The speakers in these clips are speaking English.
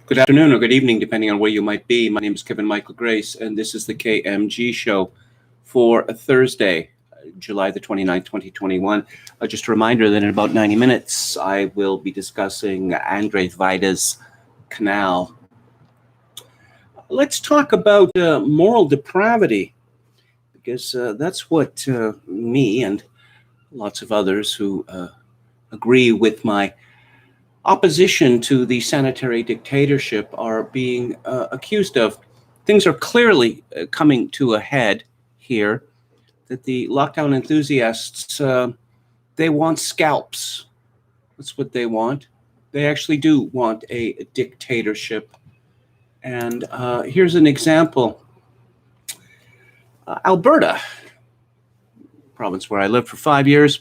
Good afternoon or good evening, depending on where you might be. My name is Kevin Michael Grace, and this is the KMG show for Thursday, July the 29th, 2021. Just a reminder that in about 90 minutes, I will be discussing Andrzej Wajda's Canal. Let's talk about moral depravity, because that's what me and lots of others who agree with my opposition to the sanitary dictatorship are being accused of. Things are clearly coming to a head here, that the lockdown enthusiasts, they want scalps. That's what they want. They actually do want a dictatorship. And here's an example. Alberta, province where I lived for 5 years,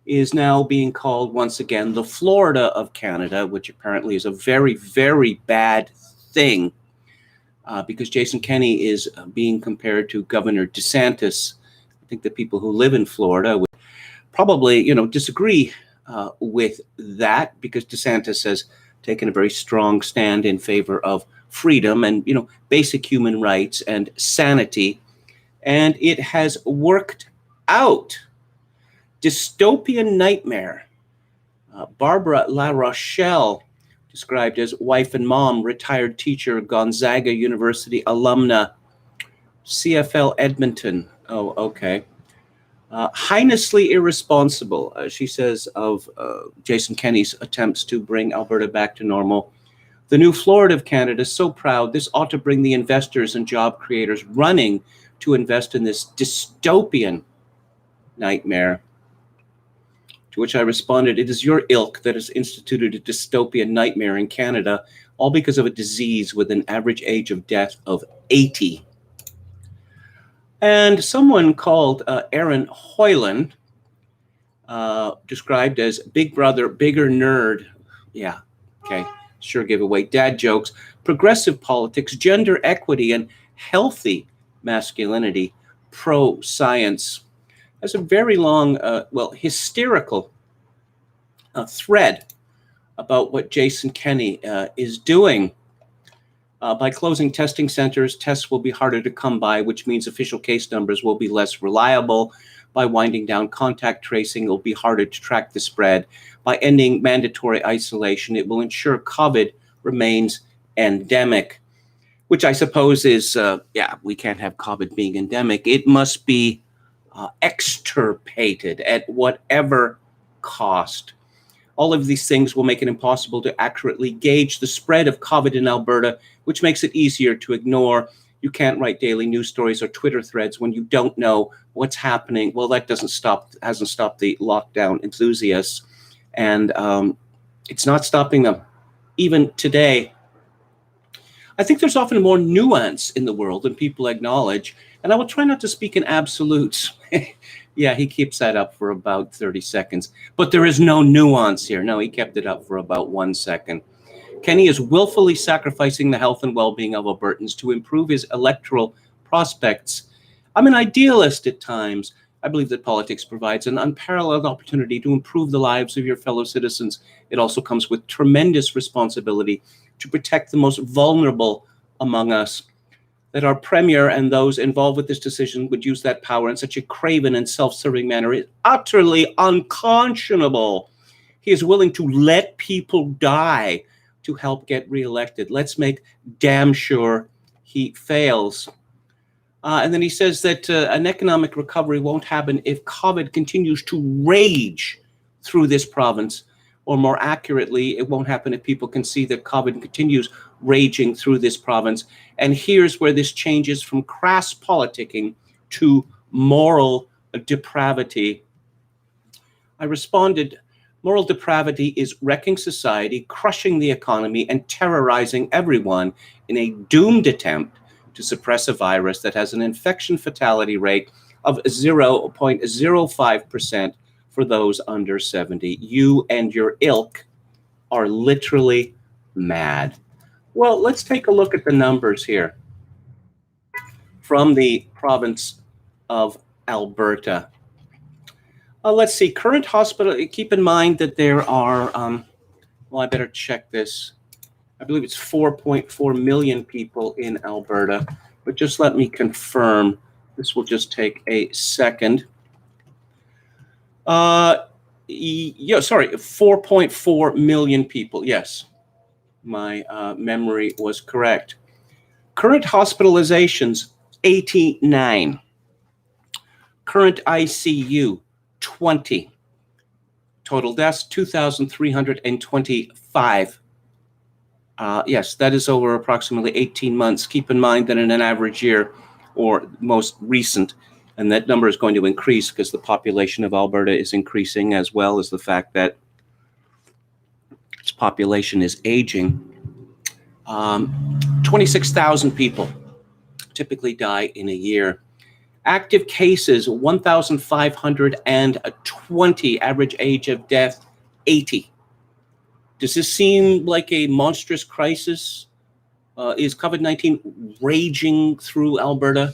is now being called once again the Florida of Canada, which apparently is a very, very bad thing because Jason Kenney is being compared to Governor DeSantis. I think the people who live in Florida would probably, disagree with that, because DeSantis has taken a very strong stand in favor of freedom and, basic human rights and sanity. And it has worked out. Dystopian nightmare. Barbara La Rochelle, described as wife and mom, retired teacher, Gonzaga University alumna, CFL Edmonton. Oh, okay. Heinously irresponsible, she says of Jason Kenney's attempts to bring Alberta back to normal. The new Florida of Canada is so proud. This ought to bring the investors and job creators running to invest in this dystopian nightmare. To which I responded, it is your ilk that has instituted a dystopian nightmare in Canada, all because of a disease with an average age of death of 80. And someone called Aaron Hoyland, described as Big Brother, bigger nerd. Yeah, okay, sure, giveaway. Dad jokes, progressive politics, gender equity, and healthy masculinity, pro-science. There's a very long, hysterical thread about what Jason Kenney is doing. By closing testing centers, tests will be harder to come by, which means official case numbers will be less reliable. By winding down contact tracing, it will be harder to track the spread. By ending mandatory isolation, it will ensure COVID remains endemic, which I suppose is, we can't have COVID being endemic. It must be extirpated at whatever cost. All of these things will make it impossible to accurately gauge the spread of COVID in Alberta, which makes it easier to ignore. You can't write daily news stories or Twitter threads when you don't know what's happening. Well, that hasn't stopped the lockdown enthusiasts, and it's not stopping them even today. I think there's often more nuance in the world than people acknowledge, and I will try not to speak in absolutes. Yeah, he keeps that up for about 30 seconds, but there is no nuance here. No, he kept it up for about 1 second. Kenney is willfully sacrificing the health and well-being of Albertans to improve his electoral prospects. I'm an idealist at times. I believe that politics provides an unparalleled opportunity to improve the lives of your fellow citizens. It also comes with tremendous responsibility to protect the most vulnerable among us. That our premier and those involved with this decision would use that power in such a craven and self-serving manner is utterly unconscionable. He is willing to let people die to help get reelected. Let's make damn sure he fails. And then he says that an economic recovery won't happen if COVID continues to rage through this province. Or more accurately, it won't happen if people can see that COVID continues raging through this province. And here's where this changes from crass politicking to moral depravity. I responded, moral depravity is wrecking society, crushing the economy, and terrorizing everyone in a doomed attempt to suppress a virus that has an infection fatality rate of 0.05% for those under 70. You and your ilk are literally mad. Well, let's take a look at the numbers here from the province of Alberta. Let's see, current hospital, keep in mind that there are, I better check this. I believe it's 4.4 million people in Alberta, but just let me confirm. This will just take a second. Yeah, sorry, 4.4 million people. Yes, my memory was correct. Current hospitalizations, 89. Current ICU, 20. Total deaths, 2,325. Yes, that is over approximately 18 months. Keep in mind that in an average year, or most recent, and that number is going to increase because the population of Alberta is increasing, as well as the fact that its population is aging. 26,000 people typically die in a year. Active cases, 1,520. Average age of death, 80. Does this seem like a monstrous crisis? Is COVID-19 raging through Alberta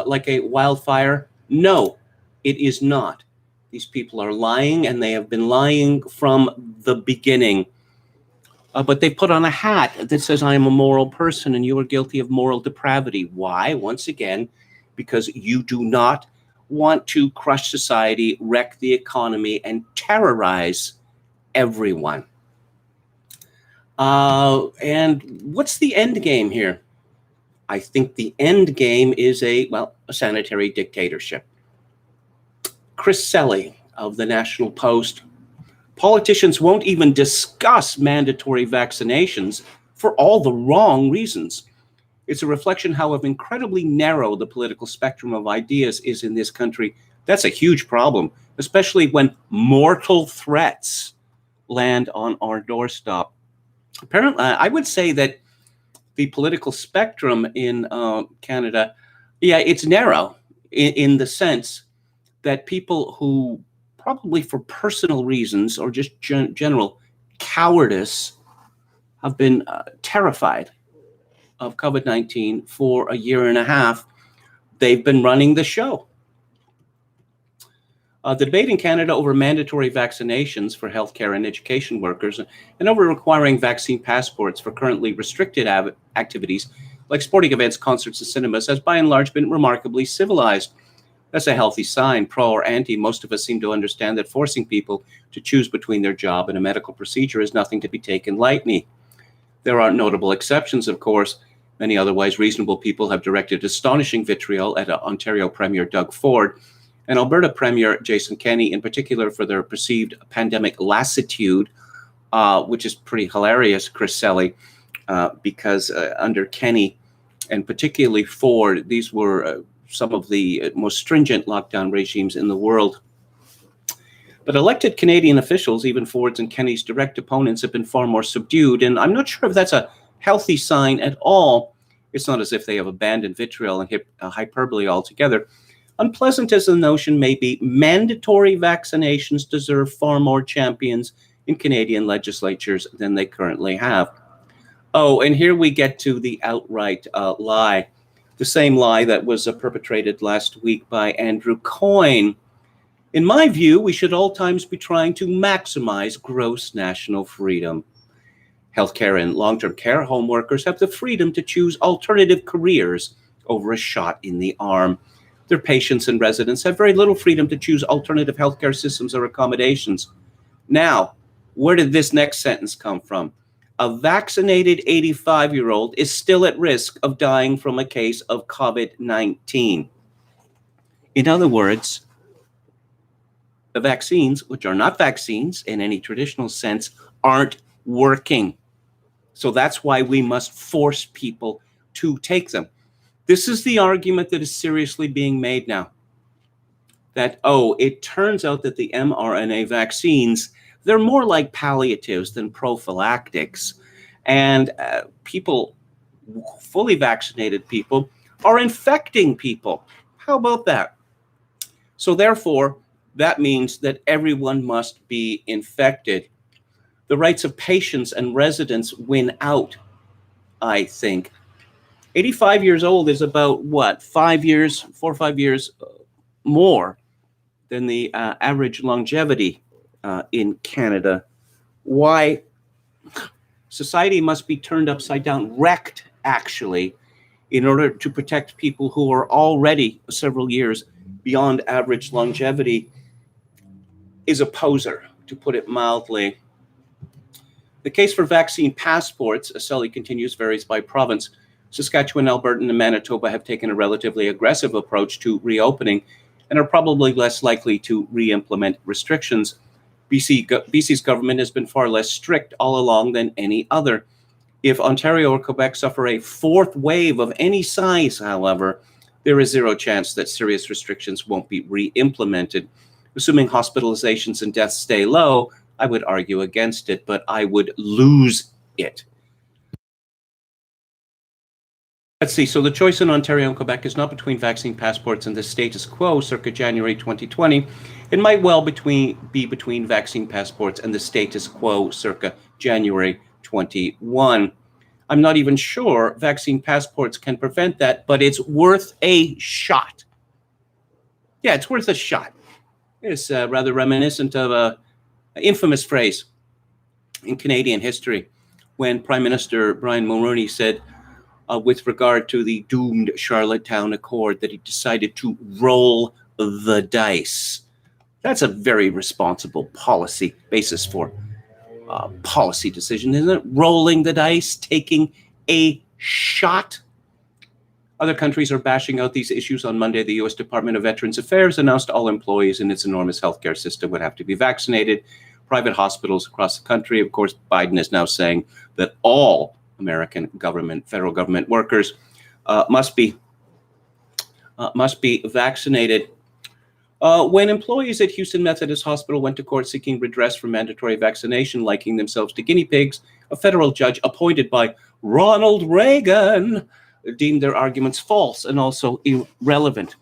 like a wildfire? No, it is not. These people are lying, and they have been lying from the beginning. But they put on a hat that says, I am a moral person and you are guilty of moral depravity. Why? Once again, because you do not want to crush society, wreck the economy, and terrorize everyone. And what's the end game here? I think the end game is a sanitary dictatorship. Chris Selly of the National Post. Politicians won't even discuss mandatory vaccinations for all the wrong reasons. It's a reflection how incredibly narrow the political spectrum of ideas is in this country. That's a huge problem, especially when mortal threats land on our doorstep. Apparently, I would say that the political spectrum in Canada, it's narrow in the sense that people who probably for personal reasons or just general cowardice have been terrified of COVID-19 for a year and a half. They've been running the show. The debate in Canada over mandatory vaccinations for healthcare and education workers and over requiring vaccine passports for currently restricted activities like sporting events, concerts, and cinemas has by and large been remarkably civilized. That's a healthy sign. Pro or anti, most of us seem to understand that forcing people to choose between their job and a medical procedure is nothing to be taken lightly. There are notable exceptions, of course. Many otherwise reasonable people have directed astonishing vitriol at Ontario Premier Doug Ford and Alberta Premier Jason Kenney, in particular for their perceived pandemic lassitude, which is pretty hilarious, Chris Selly, because under Kenney, and particularly Ford, these were some of the most stringent lockdown regimes in the world. But elected Canadian officials, even Ford's and Kenney's direct opponents, have been far more subdued, and I'm not sure if that's a healthy sign at all. It's not as if they have abandoned vitriol and hyperbole altogether. Unpleasant as the notion may be, mandatory vaccinations deserve far more champions in Canadian legislatures than they currently have. Oh, and here we get to the outright lie. The same lie that was perpetrated last week by Andrew Coyne. In my view, we should all times be trying to maximize gross national freedom. Healthcare and long-term care home workers have the freedom to choose alternative careers over a shot in the arm. Their patients and residents have very little freedom to choose alternative healthcare systems or accommodations. Now, where did this next sentence come from? A vaccinated 85-year-old is still at risk of dying from a case of COVID-19. In other words, the vaccines, which are not vaccines in any traditional sense, aren't working. So that's why we must force people to take them. This is the argument that is seriously being made now. That, it turns out that the mRNA vaccines, they're more like palliatives than prophylactics. And people, fully vaccinated people, are infecting people. How about that? So therefore, that means that everyone must be infected. The rights of patients and residents win out, I think. 85 years old is about, 4 or 5 years more than the average longevity in Canada. Why Society must be turned upside down, wrecked actually, in order to protect people who are already several years beyond average longevity, is a poser, to put it mildly. The case for vaccine passports, Sully continues, varies by province. Saskatchewan, Alberta, and Manitoba have taken a relatively aggressive approach to reopening and are probably less likely to re-implement restrictions. BC's government has been far less strict all along than any other. If Ontario or Quebec suffer a fourth wave of any size, however, there is zero chance that serious restrictions won't be re-implemented. Assuming hospitalizations and deaths stay low, I would argue against it, but I would lose it. Let's see. So the choice in Ontario and Quebec is not between vaccine passports and the status quo circa January 2020. It might well be between vaccine passports and the status quo circa January 21. I'm not even sure vaccine passports can prevent that, but it's worth a shot. Yeah, it's worth a shot. It's rather reminiscent of an infamous phrase in Canadian history when Prime Minister Brian Mulroney said, with regard to the doomed Charlottetown Accord, that he decided to roll the dice. That's a very responsible policy basis for policy decision, isn't it? Rolling the dice, taking a shot. Other countries are bashing out these issues. On Monday, the U.S. Department of Veterans Affairs announced all employees in its enormous healthcare system would have to be vaccinated. Private hospitals across the country. Of course, Biden is now saying that all American government, federal government workers must be vaccinated. When employees at Houston Methodist Hospital went to court seeking redress for mandatory vaccination, likening themselves to guinea pigs, a federal judge appointed by Ronald Reagan deemed their arguments false and also irrelevant.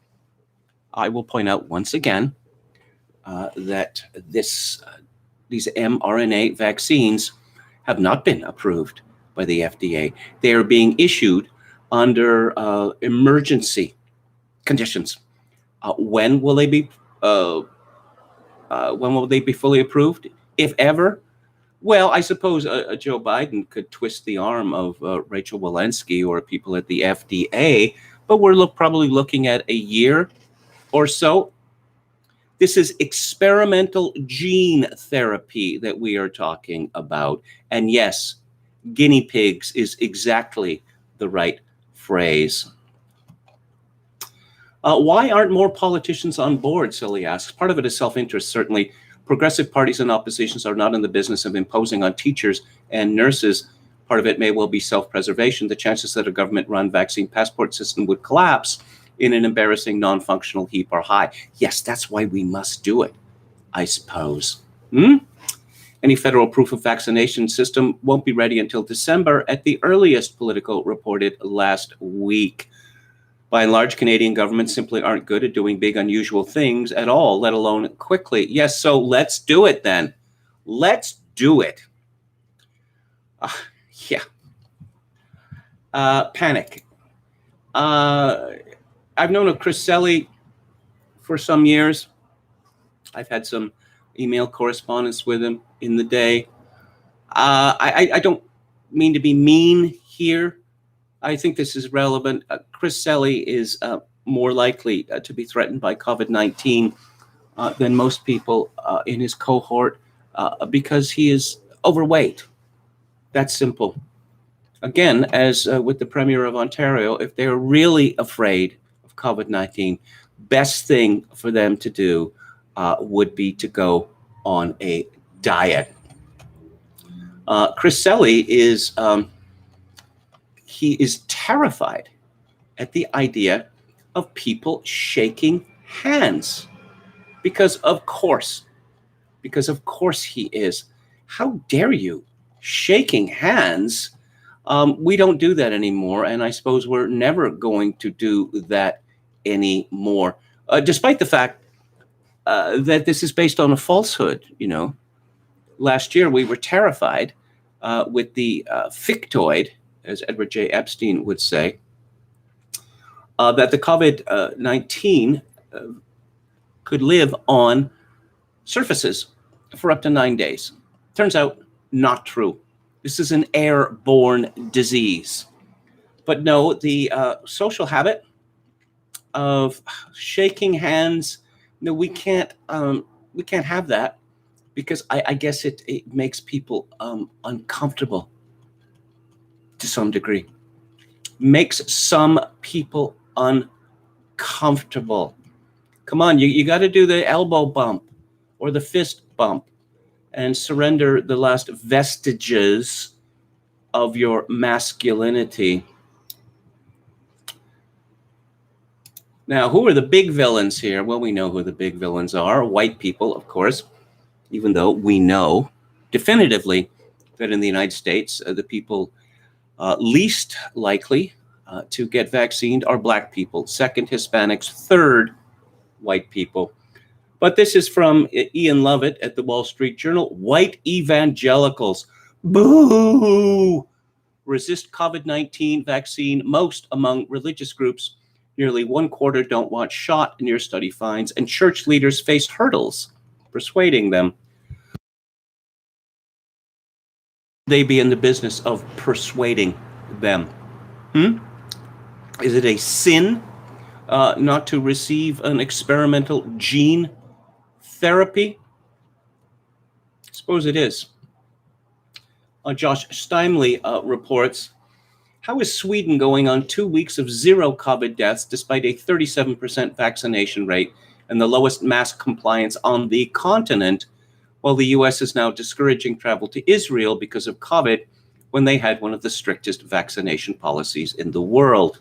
I will point out once again that these mRNA vaccines have not been approved by the FDA. They are being issued under emergency conditions. When will they be? When will they be fully approved, if ever? Well, I suppose Joe Biden could twist the arm of Rachel Walensky or people at the FDA, but we're probably looking at a year or so. This is experimental gene therapy that we are talking about, and yes, guinea pigs is exactly the right phrase. Why aren't more politicians on board, Silly asks. Part of it is self-interest, certainly. Progressive parties and oppositions are not in the business of imposing on teachers and nurses. Part of it may well be self-preservation. The chances that a government-run vaccine passport system would collapse in an embarrassing, non-functional heap are high. Yes, that's why we must do it, I suppose. Any federal proof of vaccination system won't be ready until December at the earliest, Politico reported last week. By and large, Canadian governments simply aren't good at doing big, unusual things at all, let alone quickly. Yes, so let's do it then. Let's do it. Panic. I've known of Chris Selly for some years. I've had some email correspondence with him in the day. I don't mean to be mean here. I think this is relevant. Chris Selly is more likely to be threatened by COVID-19 than most people in his cohort because he is overweight. That's simple. Again, as with the Premier of Ontario, if they're really afraid of COVID-19, best thing for them to do would be to go on a diet. Chris Selly is he is terrified at the idea of people shaking hands because of course he is. How dare you? Shaking hands? We don't do that anymore, and I suppose we're never going to do that anymore, despite the fact that this is based on a falsehood. Last year we were terrified with the fictoid, as Edward J. Epstein would say, that the COVID-19 could live on surfaces for up to 9 days. Turns out, not true. This is an airborne disease. But no, the social habit of shaking hands, no, we can't have that, because I guess it makes people uncomfortable to some degree. Makes some people uncomfortable. Come on, you got to do the elbow bump or the fist bump and surrender the last vestiges of your masculinity. Now, who are the big villains here? Well, we know who the big villains are. White people, of course, even though we know definitively that in the United States, the people least likely to get vaccinated are Black people, second Hispanics, third white people. But this is from Ian Lovett at the Wall Street Journal. White evangelicals, boo, resist COVID-19 vaccine most among religious groups. Nearly 1/4 don't want shot, in your study finds, and church leaders face hurdles persuading them. They be in the business of persuading them. Is it a sin not to receive an experimental gene therapy? I suppose it is. Josh Steinley reports, how is Sweden going on 2 weeks of zero COVID deaths despite a 37% vaccination rate and the lowest mask compliance on the continent, while the US is now discouraging travel to Israel because of COVID when they had one of the strictest vaccination policies in the world?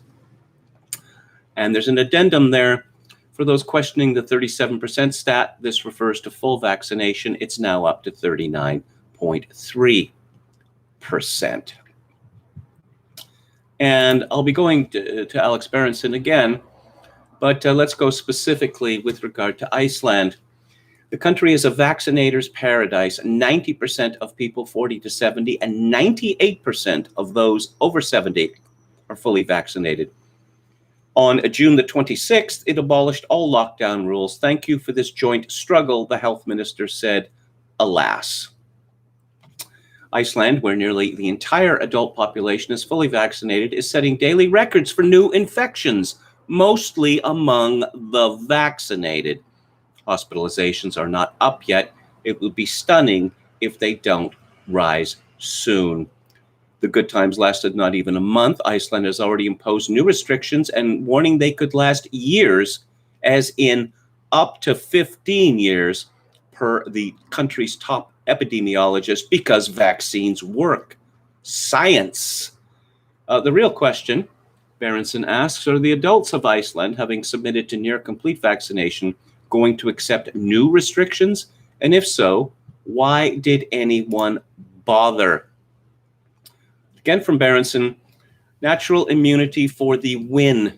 And there's an addendum there for those questioning the 37% stat. This refers to full vaccination. It's now up to 39.3%. And I'll be going to Alex Berenson again, but let's go specifically with regard to Iceland. The country is a vaccinator's paradise. 90% of people 40 to 70 and 98% of those over 70 are fully vaccinated. On June the 26th, it abolished all lockdown rules. Thank you for this joint struggle, the health minister said. Alas. Iceland, where nearly the entire adult population is fully vaccinated, is setting daily records for new infections, mostly among the vaccinated. Hospitalizations are not up yet. It would be stunning if they don't rise soon. The good times lasted not even a month. Iceland has already imposed new restrictions and warning they could last years, as in up to 15 years, per the country's top epidemiologist, because vaccines work. Science. The real question, Berenson asks, are the adults of Iceland, having submitted to near complete vaccination, going to accept new restrictions? And if so, why did anyone bother? Again from Berenson, natural immunity for the win.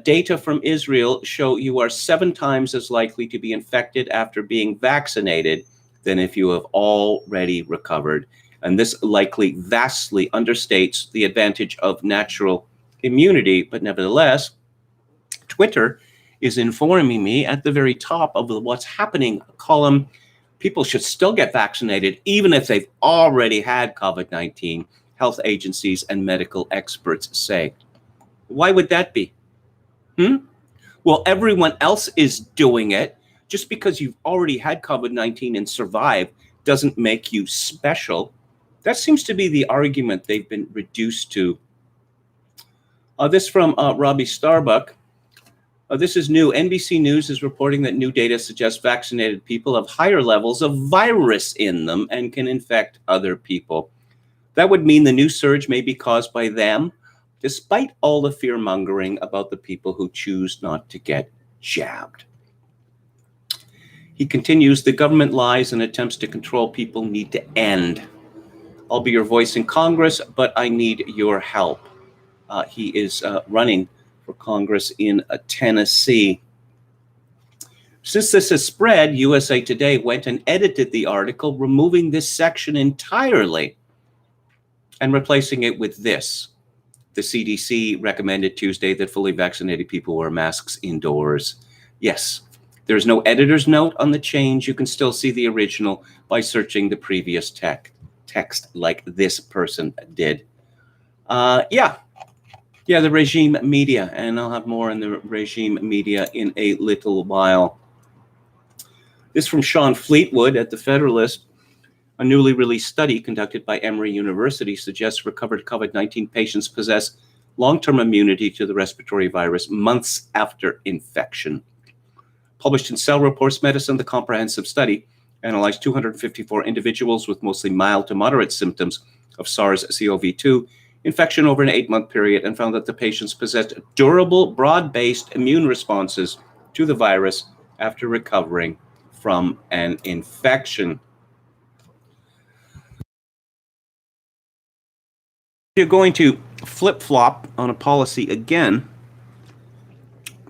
Data from Israel show you are 7 times as likely to be infected after being vaccinated than if you have already recovered. And this likely vastly understates the advantage of natural immunity. But nevertheless, Twitter is informing me at the very top of the what's happening column, people should still get vaccinated even if they've already had COVID-19, health agencies and medical experts say. Why would that be? Well, everyone else is doing it. Just because you've already had COVID-19 and survived doesn't make you special. That seems to be the argument they've been reduced to. This from Robbie Starbuck. This is new. NBC News is reporting that new data suggests vaccinated people have higher levels of virus in them and can infect other people. That would mean the new surge may be caused by them, despite all the fear-mongering about the people who choose not to get jabbed. He continues, the government lies and attempts to control people need to end. I'll be your voice in Congress, but I need your help. He is running for Congress in Tennessee. Since this has spread, USA Today went and edited the article, removing this section entirely and replacing it with this. The CDC recommended Tuesday that fully vaccinated people wear masks indoors. Yes, there's no editor's note on the change. You can still see the original by searching the previous text like this person did. Yeah, the regime media, and I'll have more on the regime media in a little while. This from Sean Fleetwood at The Federalist. A newly released study conducted by Emory University suggests recovered COVID-19 patients possess long-term immunity to the respiratory virus months after infection. Published in Cell Reports Medicine, the comprehensive study analyzed 254 individuals with mostly mild to moderate symptoms of SARS-CoV-2 infection over an 8-month period and found that the patients possessed durable, broad-based immune responses to the virus after recovering from an infection. You're going to flip-flop on a policy again,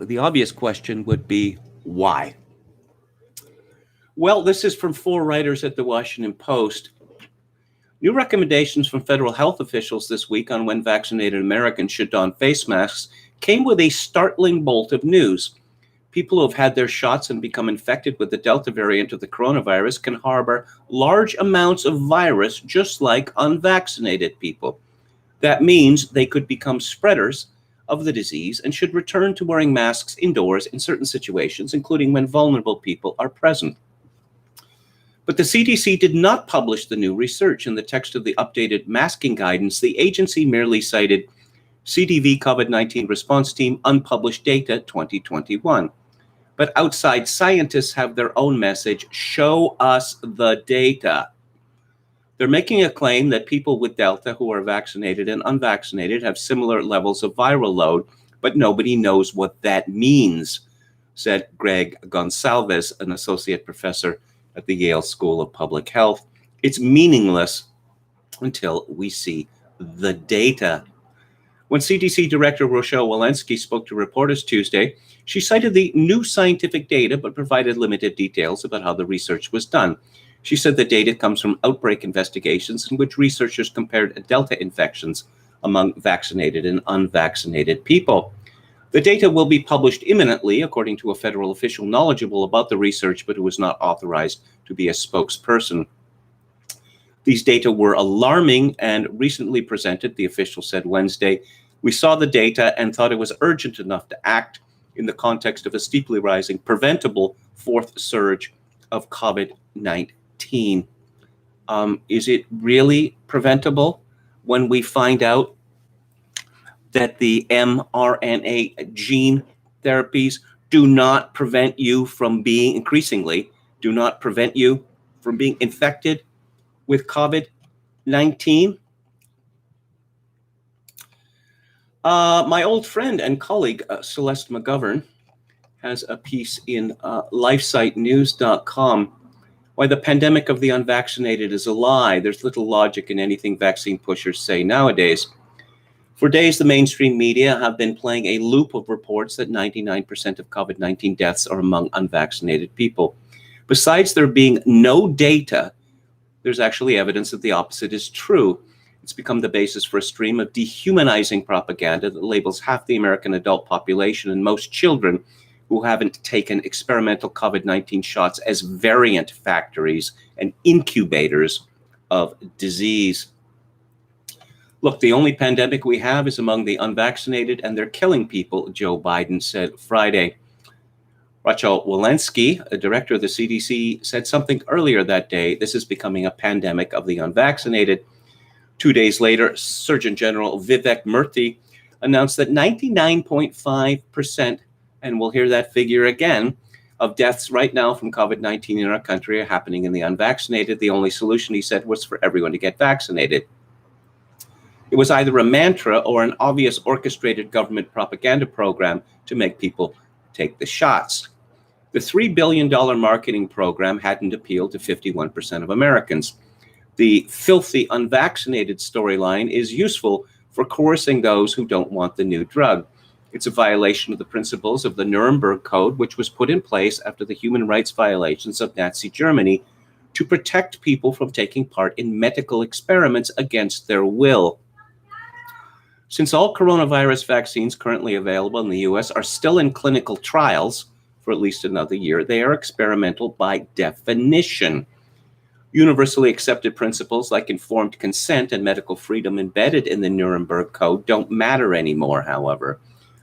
the obvious question would be, why? Well, this is from 4 writers at the Washington Post. New recommendations from federal health officials this week on when vaccinated Americans should don face masks came with a startling bolt of news. People who have had their shots and become infected with the Delta variant of the coronavirus can harbor large amounts of virus just like unvaccinated people. That means they could become spreaders of the disease and should return to wearing masks indoors in certain situations, including when vulnerable people are present. But the CDC did not publish the new research. In the text of the updated masking guidance, the agency merely cited CDV COVID-19 response team unpublished data 2021. But outside scientists have their own message, show us the data. They're making a claim that people with Delta who are vaccinated and unvaccinated have similar levels of viral load, but nobody knows what that means, said Greg Gonsalves, an associate professor at the Yale School of Public Health. It's meaningless until we see the data. When CDC Director Rochelle Walensky spoke to reporters Tuesday, she cited the new scientific data but provided limited details about how the research was done. She said the data comes from outbreak investigations in which researchers compared Delta infections among vaccinated and unvaccinated people. The data will be published imminently, according to a federal official knowledgeable about the research, but who was not authorized to be a spokesperson. These data were alarming and recently presented, the official said Wednesday. We saw the data and thought it was urgent enough to act in the context of a steeply rising, preventable fourth surge of COVID-19. Is it really preventable when we find out that the mRNA gene therapies do not prevent you from being, increasingly, do not prevent you from being infected with COVID-19? My old friend and colleague, Celeste McGovern, has a piece in lifesitenews.com. Why the pandemic of the unvaccinated is a lie. There's little logic in anything vaccine pushers say nowadays. For days, the mainstream media have been playing a loop of reports that 99% of COVID-19 deaths are among unvaccinated people. Besides there being no data, there's actually evidence that the opposite is true. It's become the basis for a stream of dehumanizing propaganda that labels half the American adult population and most children who haven't taken experimental COVID-19 shots as variant factories and incubators of disease. Look, the only pandemic we have is among the unvaccinated, and they're killing people, Joe Biden said Friday. Rochelle Walensky, a director of the CDC, said something earlier that day. This is becoming a pandemic of the unvaccinated. 2 days later, Surgeon General Vivek Murthy announced that 99.5%, and we'll hear that figure again, of deaths right now from COVID-19 in our country are happening in the unvaccinated. The only solution, he said, was for everyone to get vaccinated. It was either a mantra or an obvious orchestrated government propaganda program to make people take the shots. The $3 billion marketing program hadn't appealed to 51% of Americans. The filthy unvaccinated storyline is useful for coercing those who don't want the new drug. It's a violation of the principles of the Nuremberg Code, which was put in place after the human rights violations of Nazi Germany to protect people from taking part in medical experiments against their will. Since all coronavirus vaccines currently available in the US are still in clinical trials for at least another year, they are experimental by definition. Universally accepted principles like informed consent and medical freedom embedded in the Nuremberg Code don't matter anymore, however.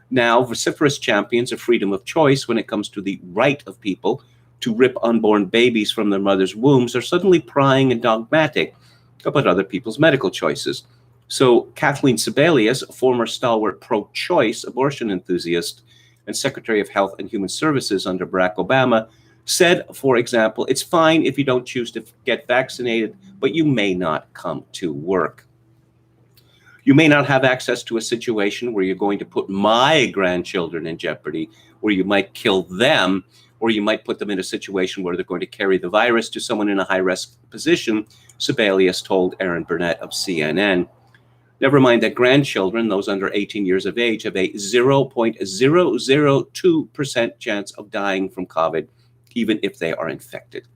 Now, vociferous champions of freedom of choice when it comes to the right of people to rip unborn babies from their mother's wombs are suddenly prying and dogmatic about other people's medical choices. So Kathleen Sebelius, former stalwart pro-choice abortion enthusiast and Secretary of Health and Human Services under Barack Obama, said, for example, it's fine if you don't choose to get vaccinated, but you may not come to work. You may not have access to a situation where you're going to put my grandchildren in jeopardy, where you might kill them, or you might put them in a situation where they're going to carry the virus to someone in a high-risk position, Sebelius told Aaron Burnett of CNN. Never mind that grandchildren, those under 18 years of age, have a 0.002% chance of dying from COVID, even if they are infected.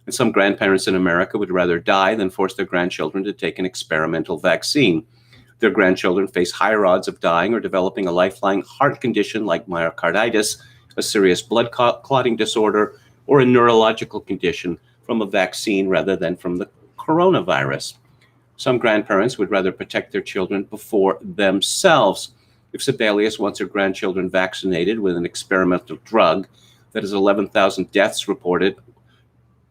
And some grandparents in America would rather die than force their grandchildren to take an experimental vaccine. Their grandchildren face higher odds of dying or developing a lifelong heart condition like myocarditis, a serious blood clotting disorder, or a neurological condition from a vaccine rather than from the coronavirus. Some grandparents would rather protect their children before themselves. If Sebelius wants her grandchildren vaccinated with an experimental drug that has 11,000 deaths reported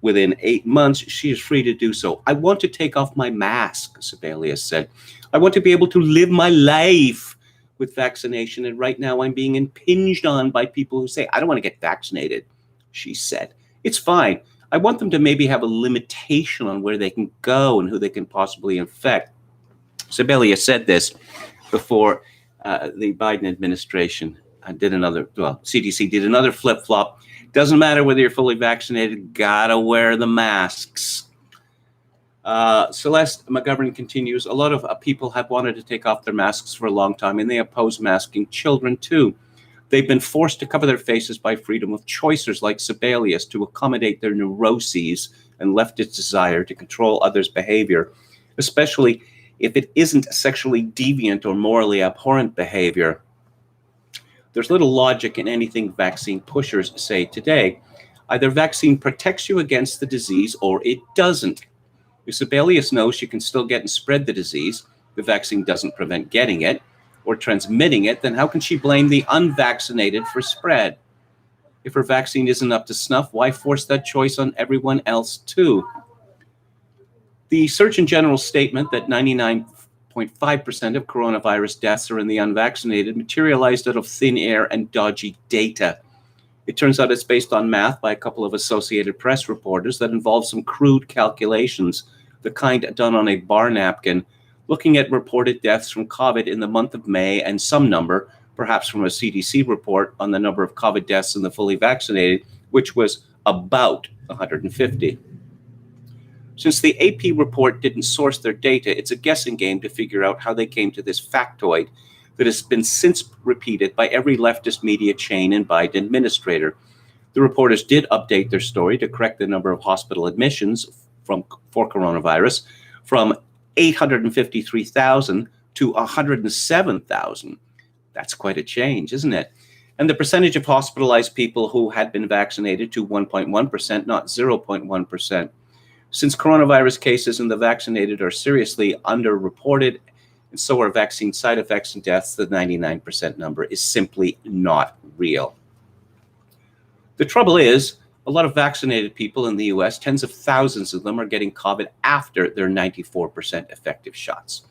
within 8 months, she is free to do so. I want to take off my mask, Sebelius said. I want to be able to live my life with vaccination, and right now I'm being impinged on by people who say, I don't want to get vaccinated, she said. It's fine. I want them to maybe have a limitation on where they can go and who they can possibly infect. Sebelius said this before the Biden administration CDC did another flip-flop. Doesn't matter whether you're fully vaccinated, gotta wear the masks. Celeste McGovern continues, a lot of people have wanted to take off their masks for a long time, and they oppose masking children too. They've been forced to cover their faces by freedom of choicers like Sebelius to accommodate their neuroses and leftist desire to control others' behavior, especially if it isn't sexually deviant or morally abhorrent behavior. There's little logic in anything vaccine pushers say today. Either vaccine protects you against the disease or it doesn't. If Sebelius knows she can still get and spread the disease, the vaccine doesn't prevent getting it or transmitting it, then how can she blame the unvaccinated for spread? If her vaccine isn't up to snuff, why force that choice on everyone else too? The Surgeon General's statement that 99.5% of coronavirus deaths are in the unvaccinated materialized out of thin air and dodgy data. It turns out it's based on math by a couple of Associated Press reporters that involve some crude calculations, the kind done on a bar napkin, looking at reported deaths from COVID in the month of May and some number, perhaps from a CDC report, on the number of COVID deaths in the fully vaccinated, which was about 150. Since the AP report didn't source their data, it's a guessing game to figure out how they came to this factoid that has been since repeated by every leftist media chain and Biden administrator. The reporters did update their story to correct the number of hospital admissions for coronavirus from 853,000 to 107,000. That's quite a change, isn't it? And the percentage of hospitalized people who had been vaccinated to 1.1%, not 0.1%. Since coronavirus cases in the vaccinated are seriously underreported, and so are vaccine side effects and deaths, the 99% number is simply not real. The trouble is, a lot of vaccinated people in the US, tens of thousands of them, are getting COVID after their 94% effective shots.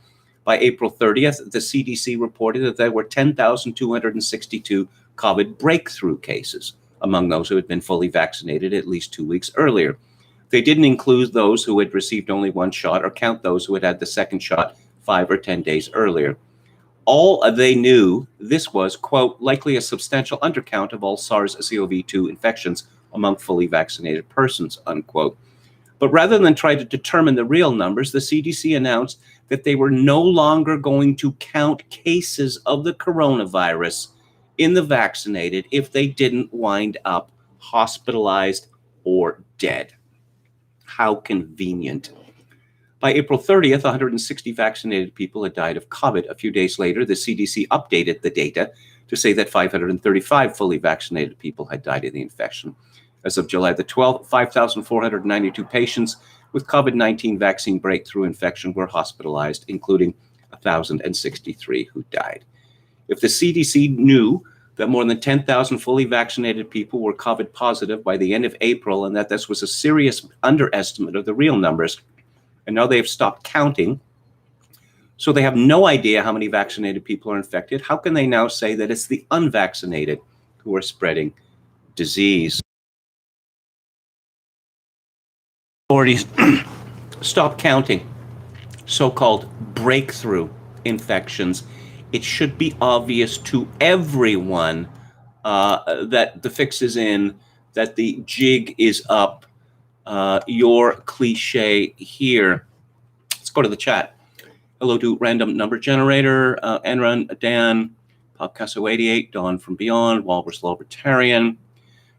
By April 30th, the CDC reported that there were 10,262 COVID breakthrough cases among those who had been fully vaccinated at least 2 weeks earlier. They didn't include those who had received only one shot or count those who had had the second shot 5 or 10 days earlier. All they knew, this was, quote, likely a substantial undercount of all SARS-CoV-2 infections among fully vaccinated persons, unquote. But rather than try to determine the real numbers, the CDC announced that they were no longer going to count cases of the coronavirus in the vaccinated if they didn't wind up hospitalized or dead. How convenient. By April 30th, 160 vaccinated people had died of COVID. A few days later, the CDC updated the data to say that 535 fully vaccinated people had died of the infection. As of July the 12th, 5,492 patients with COVID-19 vaccine breakthrough infection were hospitalized, including 1,063 who died. If the CDC knew that more than 10,000 fully vaccinated people were COVID positive by the end of April, and that this was a serious underestimate of the real numbers, and now they've stopped counting, so they have no idea how many vaccinated people are infected, how can they now say that it's the unvaccinated who are spreading disease? Authorities stop counting so-called breakthrough infections. It should be obvious to everyone that the fix is in, that the jig is up. Your cliche here. Let's go to the chat. Hello to Random Number Generator, Enron, Dan, Popcasso 88, Dawn from Beyond, Walrus Libertarian.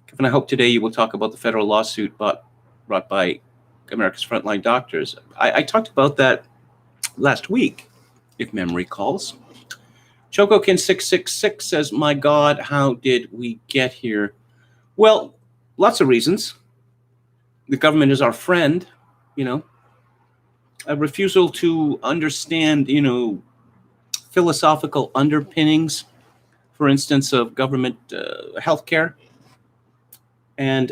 Kevin, I hope today you will talk about the federal lawsuit brought by America's frontline doctors. I talked about that last week, if memory calls. Chocokin666 says, my God, how did we get here? Well, lots of reasons. The government is our friend, A refusal to understand, philosophical underpinnings, for instance, of government healthcare and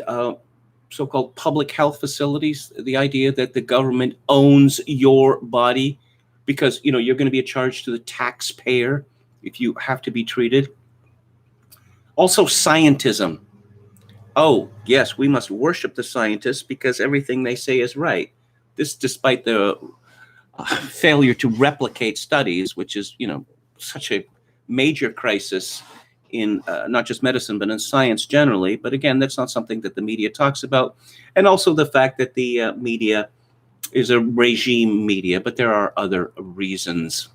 so-called public health facilities. The idea that the government owns your body because, you're going to be a charge to the taxpayer if you have to be treated. Also, scientism. Oh, yes, we must worship the scientists because everything they say is right. This despite the failure to replicate studies, which is, such a major crisis in not just medicine, but in science generally. But again, that's not something that the media talks about. And also the fact that the media is a regime media, but there are other reasons.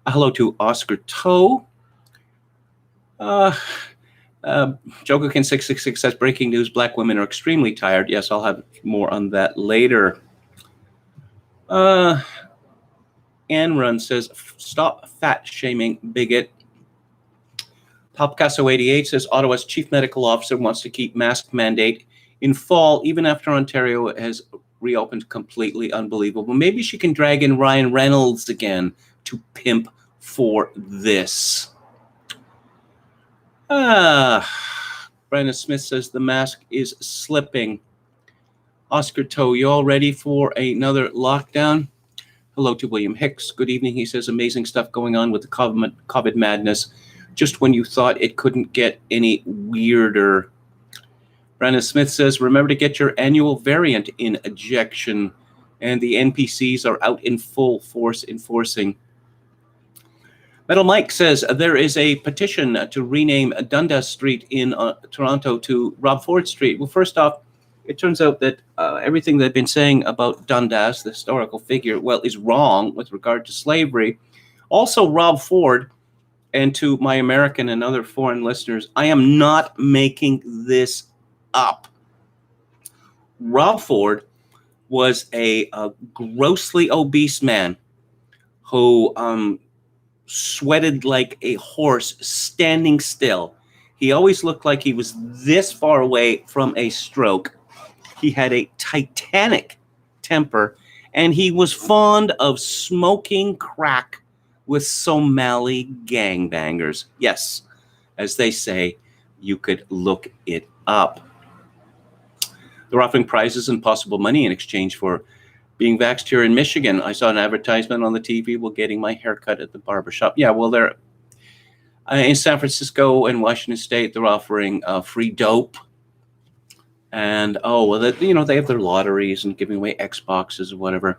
Hello to Oscar Toe. Jokokin666 says, breaking news, Black women are extremely tired. Yes, I'll have more on that later. Anrun says, stop fat shaming, bigot. Popcasso 88 says, Ottawa's chief medical officer wants to keep mask mandate in fall, even after Ontario has reopened completely. Unbelievable. Maybe she can drag in Ryan Reynolds again to pimp for this. Brandon Smith says the mask is slipping. Oscar Toe, you all ready for another lockdown? Hello to William Hicks. Good evening. He says amazing stuff going on with the COVID madness. Just when you thought it couldn't get any weirder. Brandon Smith says, remember to get your annual variant injection. And the NPCs are out in full force enforcing. Metal Mike says there is a petition to rename Dundas Street in Toronto to Rob Ford Street. Well, first off, it turns out that everything they've been saying about Dundas, the historical figure, is wrong with regard to slavery. Also, Rob Ford, and to my American and other foreign listeners, I am not making this up. Rob Ford was a grossly obese man who sweated like a horse standing still. He always looked like he was this far away from a stroke. He had a titanic temper, and he was fond of smoking crack with Somali gangbangers. Yes, as they say, you could look it up. They're offering prizes and possible money in exchange for being vaxxed here in Michigan. I saw an advertisement on the TV while getting my haircut at the barbershop. Yeah, well, they're in San Francisco and Washington State. They're offering free dope. And, they have their lotteries and giving away Xboxes or whatever.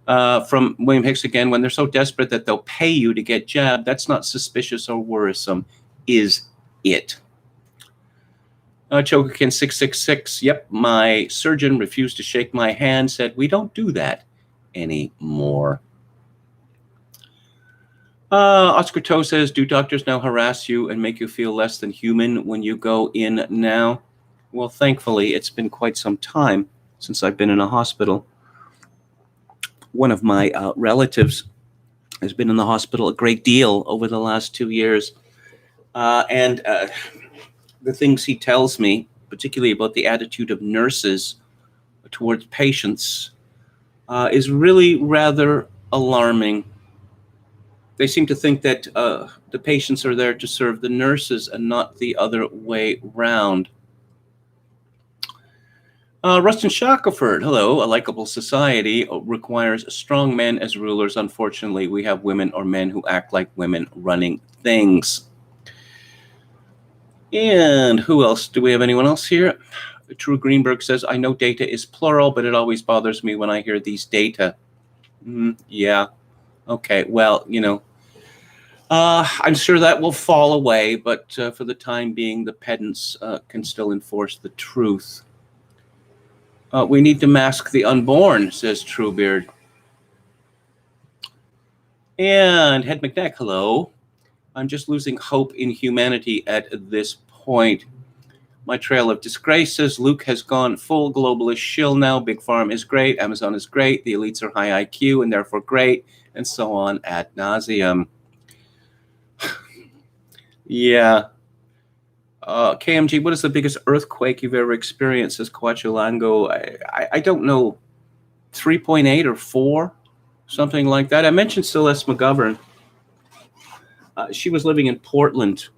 From William Hicks again, when they're so desperate that they'll pay you to get jabbed, that's not suspicious or worrisome, is it? Chokokin666, yep, my surgeon refused to shake my hand, said we don't do that anymore. Oscar Toe says, do doctors now harass you and make you feel less than human when you go in now? Well, thankfully, it's been quite some time since I've been in a hospital. One of my relatives has been in the hospital a great deal over the last 2 years. And the things he tells me, particularly about the attitude of nurses towards patients, is really rather alarming. They seem to think that the patients are there to serve the nurses and not the other way round. Rustin Shackelford, hello. A likable society requires strong men as rulers. Unfortunately, we have women or men who act like women running things. And who else? Do we have anyone else here? True Greenberg says, I know data is plural, but it always bothers me when I hear these data. Yeah. Okay. Well, you know, I'm sure that will fall away, but for the time being, the pedants can still enforce the truth. We need to mask the unborn, says Truebeard. And Head McNack, hello. I'm just losing hope in humanity at this point. My trail of disgrace says Luke has gone full globalist shill now. Big Farm is great. Amazon is great. The elites are high IQ and therefore great. And so on ad nauseum. Yeah. KMG, what is the biggest earthquake you've ever experienced? Says Coachulango. I don't know, 3.8 or 4, something like that. I mentioned Celeste McGovern. She was living in Portland,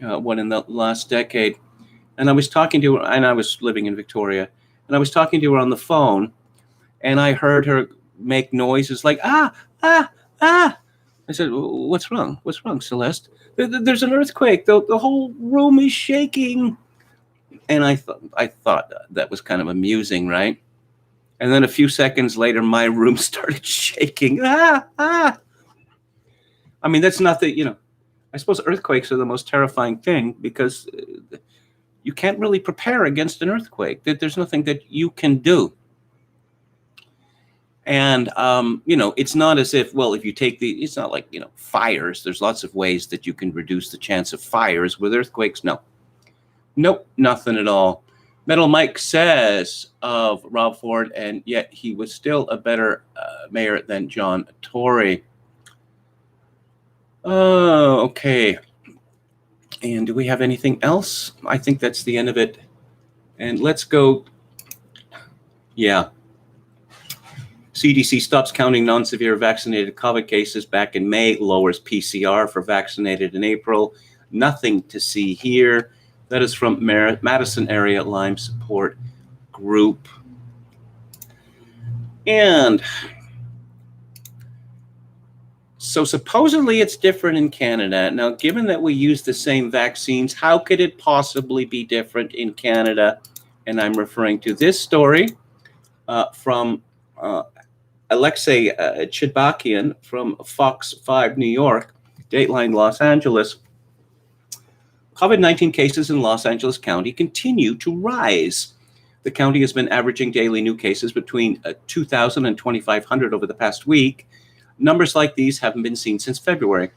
in the last decade. And I was talking to her, and I was living in Victoria, and I was talking to her on the phone, and I heard her make noises like, ah. I said, what's wrong? What's wrong, Celeste? There's an earthquake. The whole room is shaking. And I thought that was kind of amusing, right? And then a few seconds later, my room started shaking. I mean, that's not the, you know, I suppose earthquakes are the most terrifying thing because you can't really prepare against an earthquake. There's nothing that you can do. And, you know, it's not as if, well, if you take it's not like, you know, fires. There's lots of ways that you can reduce the chance of fires. With earthquakes, no. Nope, nothing at all. Metal Mike says of Rob Ford, and yet he was still a better mayor than John Tory. Oh, okay. And do we have anything else? I think that's the end of it. And let's go. Yeah. CDC stops counting non-severe vaccinated COVID cases back in May, lowers PCR for vaccinated in April. Nothing to see here. That is from Madison Area Lyme Support Group. And so supposedly it's different in Canada. Now, given that we use the same vaccines, how could it possibly be different in Canada? And I'm referring to this story from Alexei Chidbakian from Fox 5 New York, Dateline Los Angeles. COVID-19 cases in Los Angeles County continue to rise. The county has been averaging daily new cases between 2,000 and 2,500 over the past week. Numbers like these haven't been seen since February.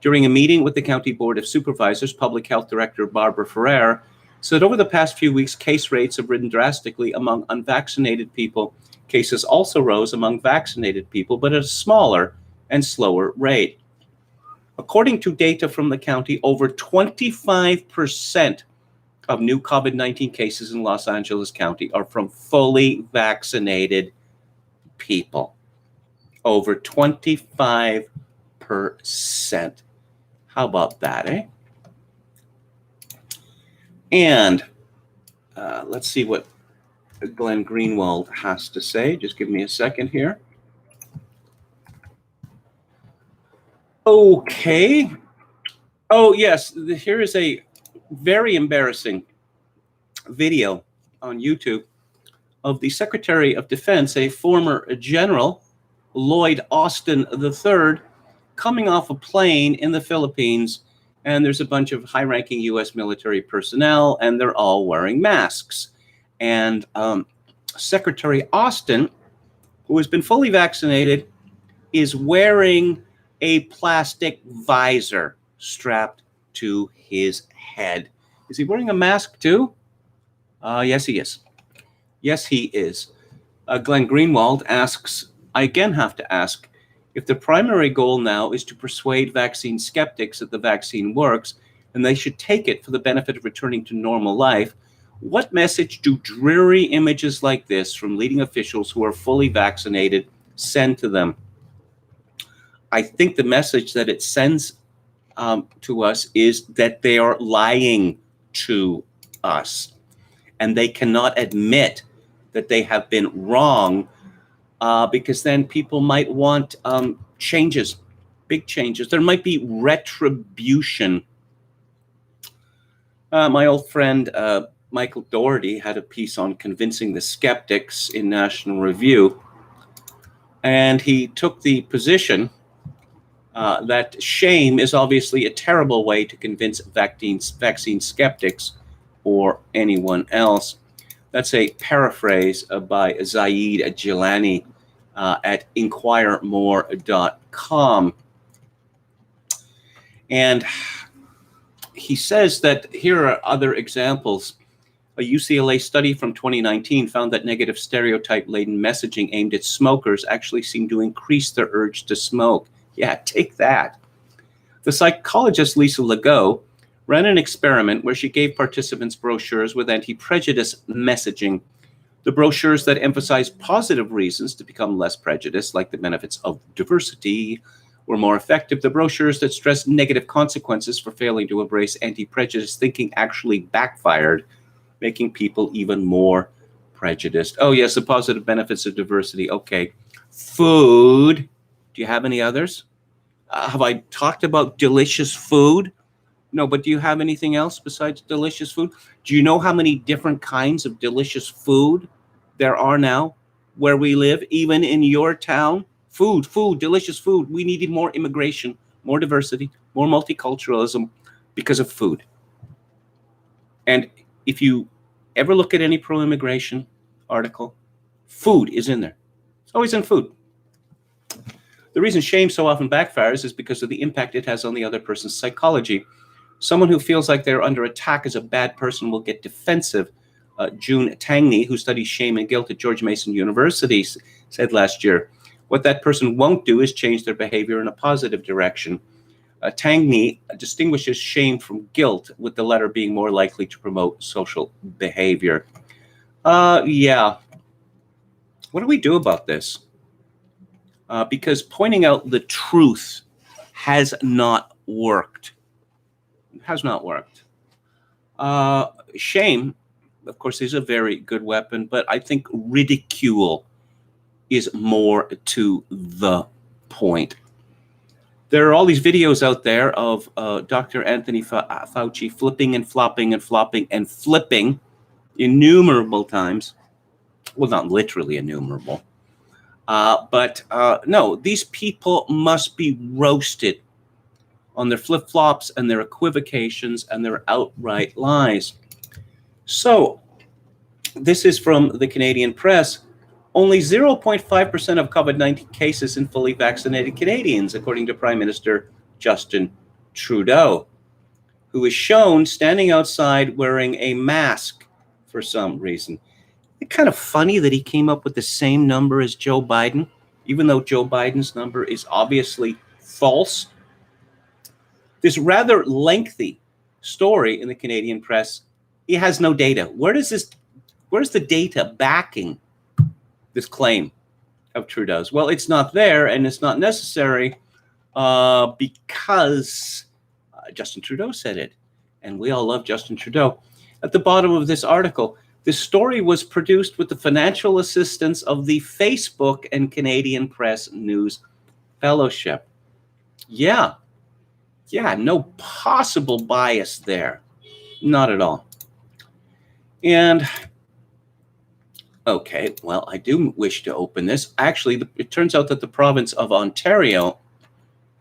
During a meeting with the County Board of Supervisors, Public Health Director Barbara Ferrer said over the past few weeks, case rates have risen drastically among unvaccinated people. Cases also rose among vaccinated people, but at a smaller and slower rate. According to data from the county, over 25% of new COVID-19 cases in Los Angeles County are from fully vaccinated people. Over 25%. How about that, eh? And let's see what Glenn Greenwald has to say. Just give me a second here. Okay. Oh, yes. Here is a very embarrassing video on YouTube of the Secretary of Defense, a former general, Lloyd Austin III, coming off a plane in the Philippines. And there's a bunch of high-ranking U.S. military personnel, and they're all wearing masks. And Secretary Austin, who has been fully vaccinated, is wearing a plastic visor strapped to his head. Is he wearing a mask too? Yes, he is. Yes, he is. Glenn Greenwald asks, I again have to ask, if the primary goal now is to persuade vaccine skeptics that the vaccine works, and they should take it for the benefit of returning to normal life. What message do dreary images like this from leading officials who are fully vaccinated send to them? I think the message that it sends to us is that they are lying to us, and they cannot admit that they have been wrong, because then people might want changes, big changes. There might be retribution. My old friend Michael Doherty had a piece on convincing the skeptics in National Review, and he took the position that shame is obviously a terrible way to convince vaccine skeptics or anyone else. That's a paraphrase by Zaid Jilani at inquiremore.com. And he says that here are other examples. A UCLA study from 2019 found that negative stereotype-laden messaging aimed at smokers actually seemed to increase their urge to smoke. Yeah, take that. The psychologist Lisa Legault ran an experiment where she gave participants brochures with anti-prejudice messaging. The brochures that emphasized positive reasons to become less prejudiced, like the benefits of diversity, were more effective. The brochures that stressed negative consequences for failing to embrace anti-prejudice thinking actually backfired, making people even more prejudiced. Oh, yes, the positive benefits of diversity. Okay. Food. Do you have any others? Have I talked about delicious food? No, but do you have anything else besides delicious food? Do you know how many different kinds of delicious food there are now where we live, even in your town? Food, delicious food. We needed more immigration, more diversity, more multiculturalism because of food. And if you ever look at any pro-immigration article, food is in there. It's always in food. The reason shame so often backfires is because of the impact it has on the other person's psychology. Someone who feels like they're under attack as a bad person will get defensive. June Tangney, who studies shame and guilt at George Mason University, said last year, what that person won't do is change their behavior in a positive direction. Tangney distinguishes shame from guilt, with the latter being more likely to promote social behavior. Yeah. What do we do about this? Because pointing out the truth has not worked. It has not worked. Shame, of course, is a very good weapon, but I think ridicule is more to the point. There are all these videos out there of Dr. Anthony Fauci flipping and flopping and flopping and flipping innumerable times. Well, not literally innumerable. But no, these people must be roasted on their flip-flops and their equivocations and their outright lies. So this is from the Canadian Press. Only 0.5% of COVID-19 cases in fully vaccinated Canadians, according to Prime Minister Justin Trudeau, who is shown standing outside wearing a mask for some reason. It's kind of funny that he came up with the same number as Joe Biden, even though Joe Biden's number is obviously false. This rather lengthy story in the Canadian Press, it has no data. Where's the data backing this claim of Trudeau's? Well, it's not there, and it's not necessary because Justin Trudeau said it, and we all love Justin Trudeau. At the bottom of this article, this story was produced with the financial assistance of the Facebook and Canadian Press News Fellowship. Yeah, no possible bias there. Not at all. And okay, well, I do wish to open this. Actually, it turns out that the province of Ontario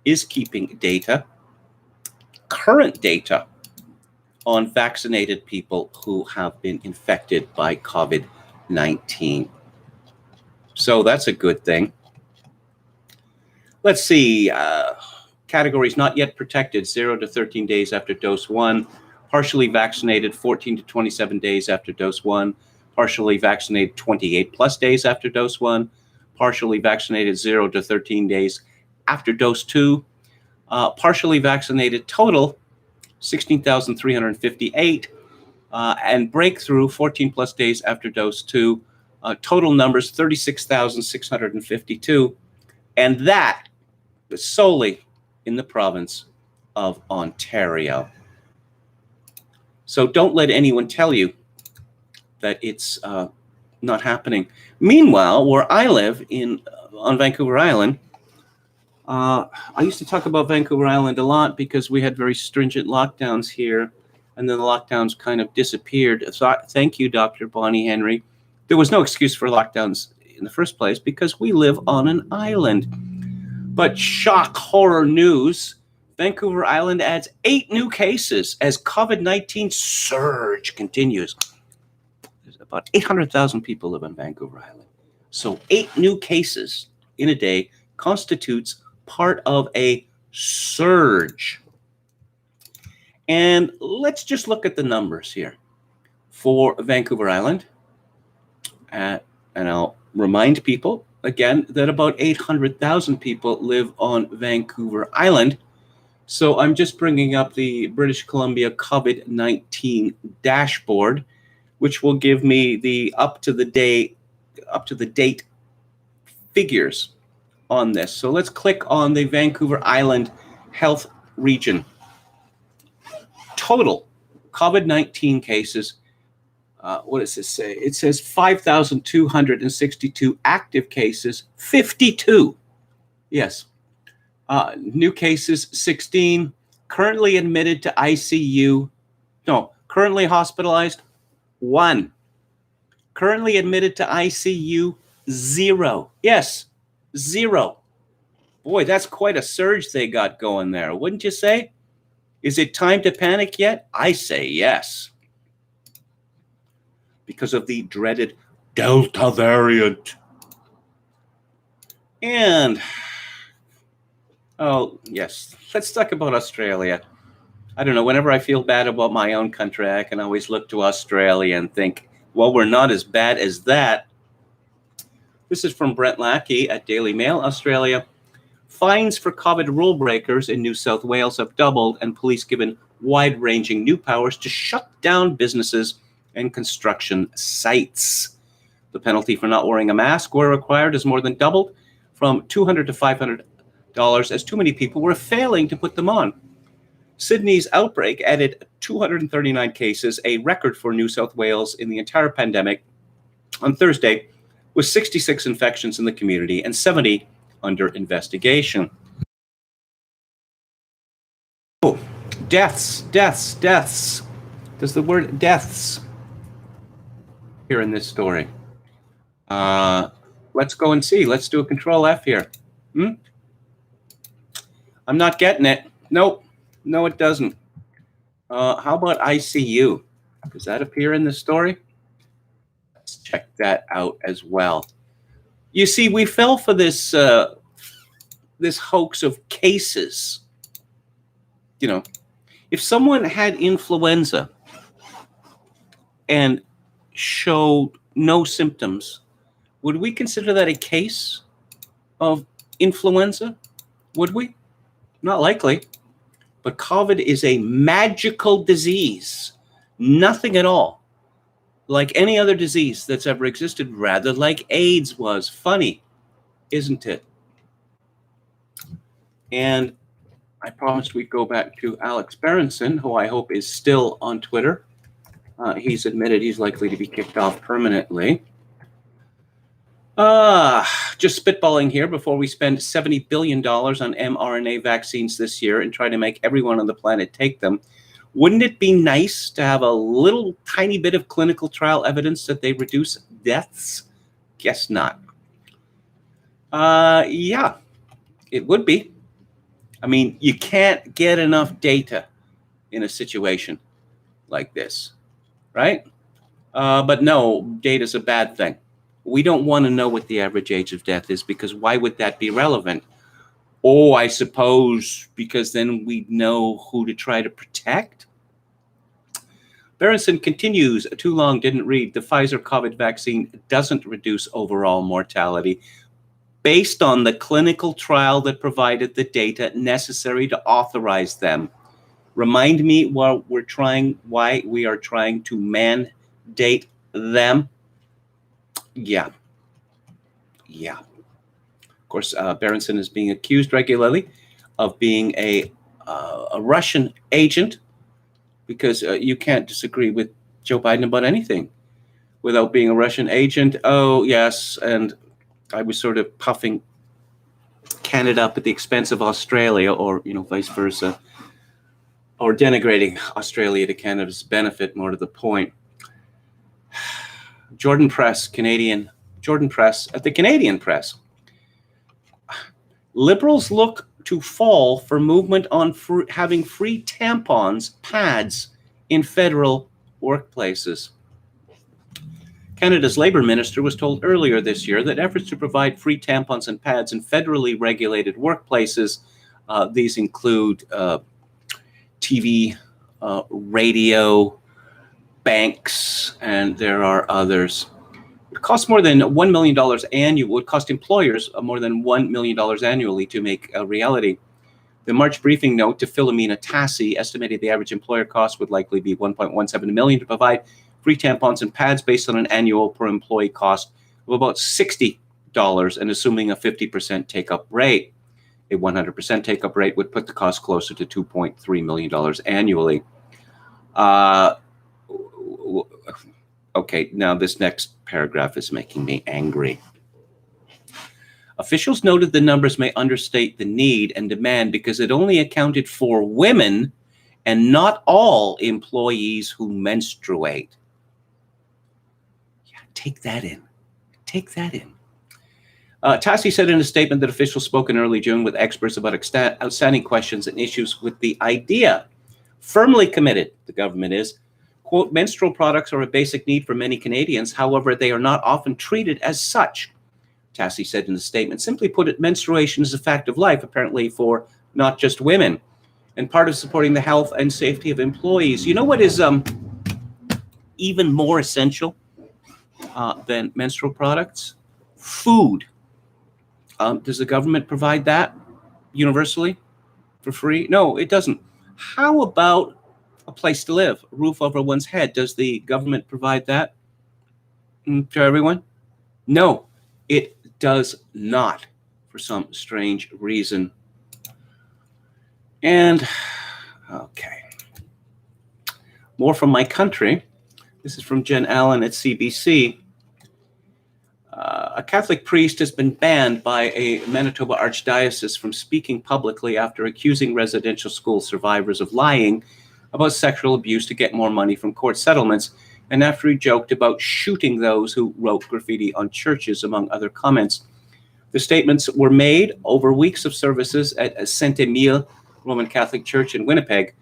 is keeping data, current data, on vaccinated people who have been infected by COVID-19. So that's a good thing. Let's see. Categories not yet protected, 0 to 13 days after dose 1. Partially vaccinated, 14 to 27 days after dose 1. Partially vaccinated, 28 plus days after dose 1. Partially vaccinated, 0 to 13 days after dose 2. Partially vaccinated total, 16,358. And breakthrough, 14 plus days after dose 2. Total numbers, 36,652. And that was solely in the province of Ontario. So don't let anyone tell you that it's not happening. Meanwhile, where I live on Vancouver Island, I used to talk about Vancouver Island a lot because we had very stringent lockdowns here, and then the lockdowns kind of disappeared. So thank you, Dr. Bonnie Henry. There was no excuse for lockdowns in the first place because we live on an island. But shock, horror news, Vancouver Island adds 8 new cases as COVID-19 surge continues. There's about 800,000 people live on Vancouver Island. So 8 new cases in a day constitutes part of a surge. And let's just look at the numbers here for Vancouver Island. And I'll remind people again that about 800,000 people live on Vancouver Island. So I'm just bringing up the British Columbia COVID-19 dashboard, which will give me the up to the date figures on this. So let's click on the Vancouver Island Health Region. Total COVID-19 cases. What does this say? It says 5,262 active cases, 52. Yes. New cases, 16. Currently admitted to ICU. No, currently hospitalized, 1. Currently admitted to ICU, 0. Yes, 0. Boy, that's quite a surge they got going there, wouldn't you say? Is it time to panic yet? I say yes. Because of the dreaded Delta variant. And, oh, yes, let's talk about Australia. I don't know, whenever I feel bad about my own country, I can always look to Australia and think, well, we're not as bad as that. This is from Brent Lackey at Daily Mail, Australia. Fines for COVID rule breakers in New South Wales have doubled, and police given wide-ranging new powers to shut down businesses and construction sites. The penalty for not wearing a mask where required has more than doubled, from $200 to $500, as too many people were failing to put them on. Sydney's outbreak added 239 cases, a record for New South Wales in the entire pandemic, on Thursday, with 66 infections in the community and 70 under investigation. Oh, deaths. There's the word deaths here in this story. Let's go and see. Let's do a control F here. I'm not getting it. Nope. No, it doesn't. How about ICU? Does that appear in the story? Let's check that out as well. You see, we fell for this this hoax of cases. You know, if someone had influenza and showed no symptoms, would we consider that a case of influenza? Would we? Not likely. But COVID is a magical disease. Nothing at all like any other disease that's ever existed, rather like AIDS was. Funny, isn't it? And I promised we'd go back to Alex Berenson, who I hope is still on Twitter. He's admitted he's likely to be kicked off permanently. Just spitballing here before we spend $70 billion on mRNA vaccines this year and try to make everyone on the planet take them. Wouldn't it be nice to have a little tiny bit of clinical trial evidence that they reduce deaths? Guess not. Yeah, it would be. I mean, you can't get enough data in a situation like this, right? But no, data's a bad thing. We don't want to know what the average age of death is, because why would that be relevant? Oh, I suppose because then we'd know who to try to protect. Berenson continues, too long didn't read, the Pfizer COVID vaccine doesn't reduce overall mortality based on the clinical trial that provided the data necessary to authorize them. Remind me why we are trying to mandate them. Yeah. Of course, Berenson is being accused regularly of being a Russian agent, because you can't disagree with Joe Biden about anything without being a Russian agent. Oh, yes, and I was sort of puffing Canada up at the expense of Australia, or vice versa, or denigrating Australia to Canada's benefit, more to the point. Jordan Press at the Canadian Press. Liberals look to fall for movement on having free tampons, pads in federal workplaces. Canada's Labour Minister was told earlier this year that efforts to provide free tampons and pads in federally regulated workplaces, these include TV, radio, banks, and there are others. It costs more than $1 million annually. Would cost employers more than $1 million annually to make a reality. The March briefing note to Philomena Tassi estimated the average employer cost would likely be $1.17 million to provide free tampons and pads based on an annual per employee cost of about $60, and assuming a 50% take-up rate. A 100% take-up rate would put the cost closer to $2.3 million annually. Okay, now this next paragraph is making me angry. Officials noted the numbers may understate the need and demand because it only accounted for women and not all employees who menstruate. Yeah, take that in. Tassi said in a statement that officials spoke in early June with experts about outstanding questions and issues with the idea. Firmly committed, the government is. Quote, menstrual products are a basic need for many Canadians. However, they are not often treated as such, Tassi said in the statement. Simply put it, menstruation is a fact of life, apparently for not just women, and part of supporting the health and safety of employees. You know what is even more essential than menstrual products? Food. Does the government provide that universally for free? No, it doesn't. How about a place to live, a roof over one's head? Does the government provide that to everyone? No, it does not, for some strange reason. And, okay. More from my country. This is from Jen Allen at CBC. A Catholic priest has been banned by a Manitoba archdiocese from speaking publicly after accusing residential school survivors of lying about sexual abuse to get more money from court settlements, and after he joked about shooting those who wrote graffiti on churches, among other comments. The statements were made over weeks of services at Saint-Émile Roman Catholic Church in Winnipeg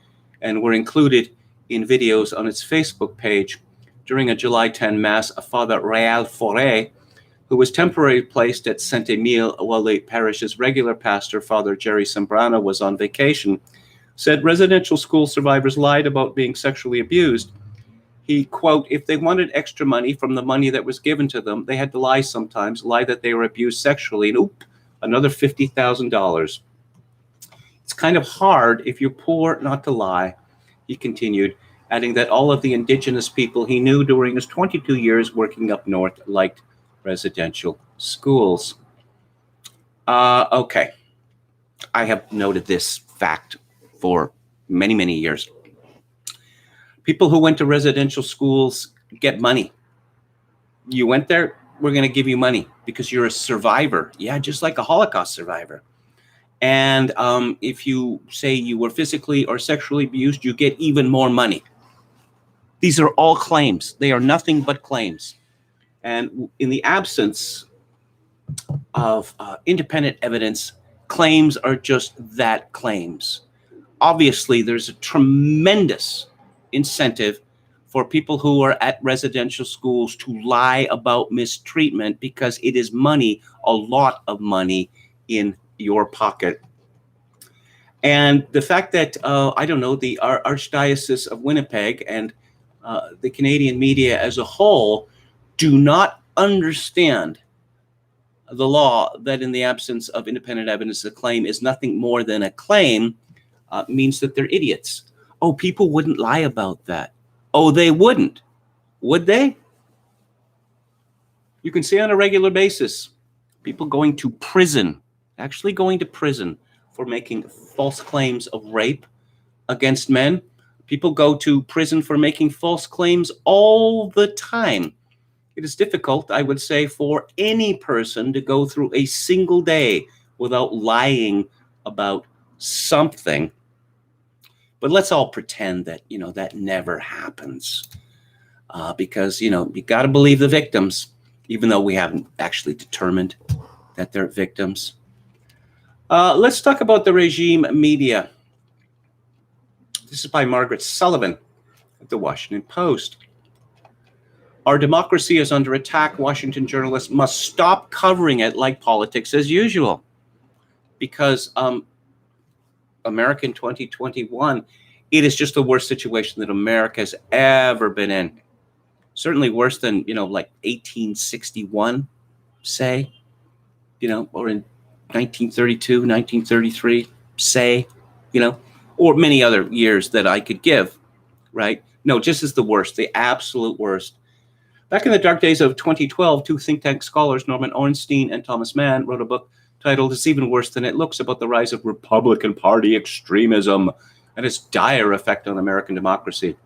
and were included in videos on its Facebook page. During a July 10 Mass, Father Réal Forêt, who was temporarily placed at Saint-Émile while the parish's regular pastor, Father Jerry Sembrano, was on vacation, said residential school survivors lied about being sexually abused. He, quote, if they wanted extra money from the money that was given to them, they had to lie sometimes, lie that they were abused sexually, and another $50,000. It's kind of hard if you're poor not to lie, he continued, adding that all of the Indigenous people he knew during his 22 years working up north liked residential schools. Okay. I have noted this fact for many, many years. People who went to residential schools get money. You went there, we're going to give you money because you're a survivor. Yeah, just like a Holocaust survivor. And if you say you were physically or sexually abused, you get even more money. These are all claims. They are nothing but claims. And in the absence of independent evidence, claims are just that, claims. Obviously, there's a tremendous incentive for people who are at residential schools to lie about mistreatment because it is money, a lot of money in your pocket. And the fact that, I don't know, the Archdiocese of Winnipeg and the Canadian media as a whole do not understand the law that in the absence of independent evidence, the claim is nothing more than a claim, means that they're idiots. Oh, people wouldn't lie about that. Oh, they wouldn't. Would they? You can see on a regular basis people going to prison, actually going to prison for making false claims of rape against men. People go to prison for making false claims all the time. It is difficult, I would say, for any person to go through a single day without lying about something. But let's all pretend that, that never happens. Because, you got to believe the victims, even though we haven't actually determined that they're victims. Let's talk about the regime media. This is by Margaret Sullivan of the Washington Post. Our democracy is under attack. Washington journalists must stop covering it like politics as usual. Because America in 2021, it is just the worst situation that America has ever been in. Certainly worse than, like 1861, say, or in 1932, 1933, say, or many other years that I could give, right? No, just as the worst, the absolute worst. Back in the dark days of 2012, two think tank scholars, Norman Ornstein and Thomas Mann, wrote a book titled "It's Even Worse Than It Looks" about the rise of Republican Party extremism and its dire effect on American democracy.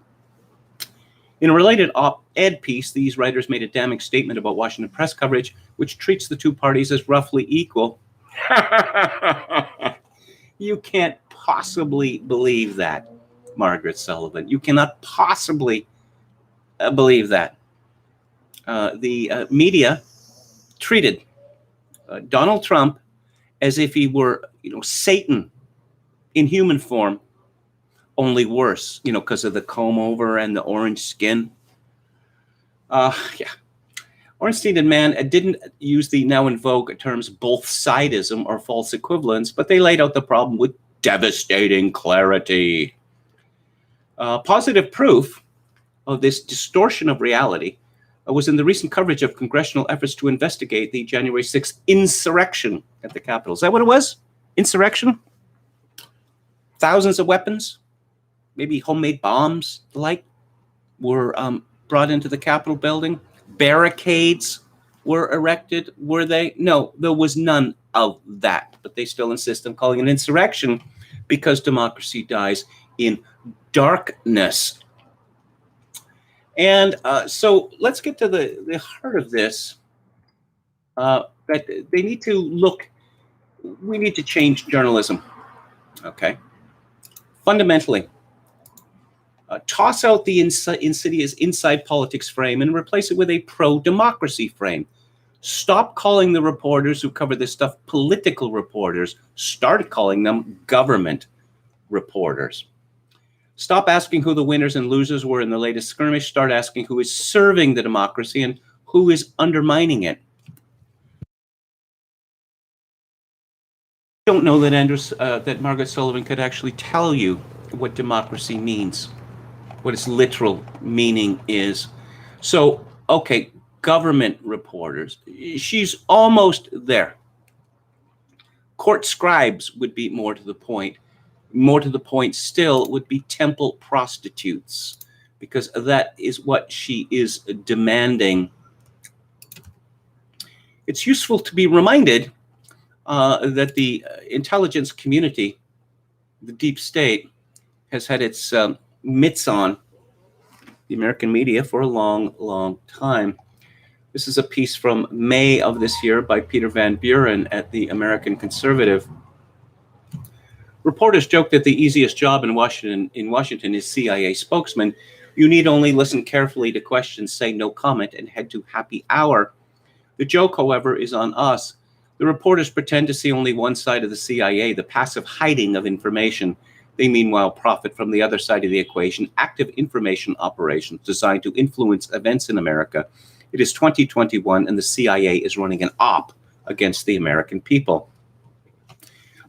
In a related op-ed piece, these writers made a damning statement about Washington press coverage, which treats the two parties as roughly equal. You can't possibly believe that, Margaret Sullivan. You cannot possibly believe that. The media treated Donald Trump as if he were, Satan in human form, only worse, because of the comb over and the orange skin. Ornstein and Mann didn't use the now in vogue terms both-sidism or false equivalence, but they laid out the problem with devastating clarity. Positive proof of this distortion of reality was in the recent coverage of congressional efforts to investigate the January 6th insurrection at the Capitol. Is that what it was? Insurrection? Thousands of weapons, maybe homemade bombs, the like, were brought into the Capitol building. Barricades were erected, were they? No, there was none of that. But they still insist on calling it an insurrection because democracy dies in darkness. And so let's get to the heart of this, that they need to look, we need to change journalism, okay? Fundamentally, toss out the insidious inside politics frame and replace it with a pro-democracy frame. Stop calling the reporters who cover this stuff political reporters. Start calling them government reporters. Stop asking who the winners and losers were in the latest skirmish. Start asking who is serving the democracy and who is undermining it. I don't know that that Margaret Sullivan could actually tell you what democracy means, what its literal meaning is. So, okay, government reporters, she's almost there. Court scribes would be more to the point. More to the point still would be temple prostitutes, because that is what she is demanding. It's useful to be reminded that the intelligence community, the deep state, has had its mitts on the American media for a long, long time. This is a piece from May of this year by Peter Van Buren at the American Conservative. Reporters joke that the easiest job in Washington is CIA spokesman. You need only listen carefully to questions, say no comment, and head to happy hour. The joke, however, is on us. The reporters pretend to see only one side of the CIA, the passive hiding of information. They meanwhile profit from the other side of the equation, active information operations designed to influence events in America. It is 2021, and the CIA is running an op against the American people.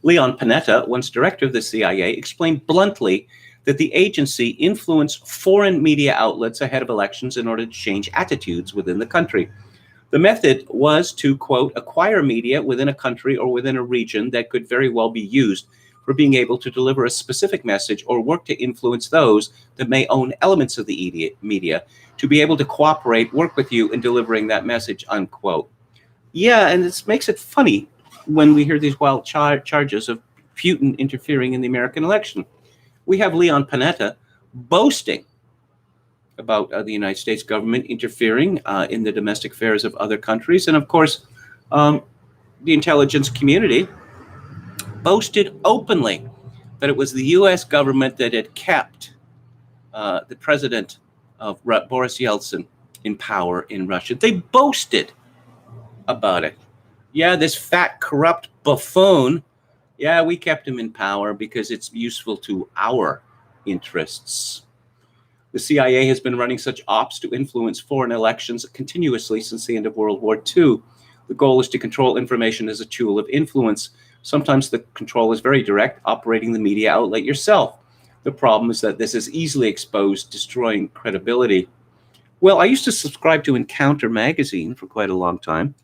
Leon Panetta, once director of the CIA, explained bluntly that the agency influenced foreign media outlets ahead of elections in order to change attitudes within the country. The method was to, quote, acquire media within a country or within a region that could very well be used for being able to deliver a specific message or work to influence those that may own elements of the media to be able to cooperate, work with you in delivering that message, unquote. Yeah, and this makes it funny when we hear these wild charges of Putin interfering in the American election. We have Leon Panetta boasting about the United States government interfering in the domestic affairs of other countries. And of course, the intelligence community boasted openly that it was the U.S. government that had kept the president of Boris Yeltsin in power in Russia. They boasted about it. Yeah, this fat, corrupt buffoon, yeah, we kept him in power because it's useful to our interests. The CIA has been running such ops to influence foreign elections continuously since the end of World War II. The goal is to control information as a tool of influence. Sometimes the control is very direct, operating the media outlet yourself. The problem is that this is easily exposed, destroying credibility. Well, I used to subscribe to Encounter magazine for quite a long time.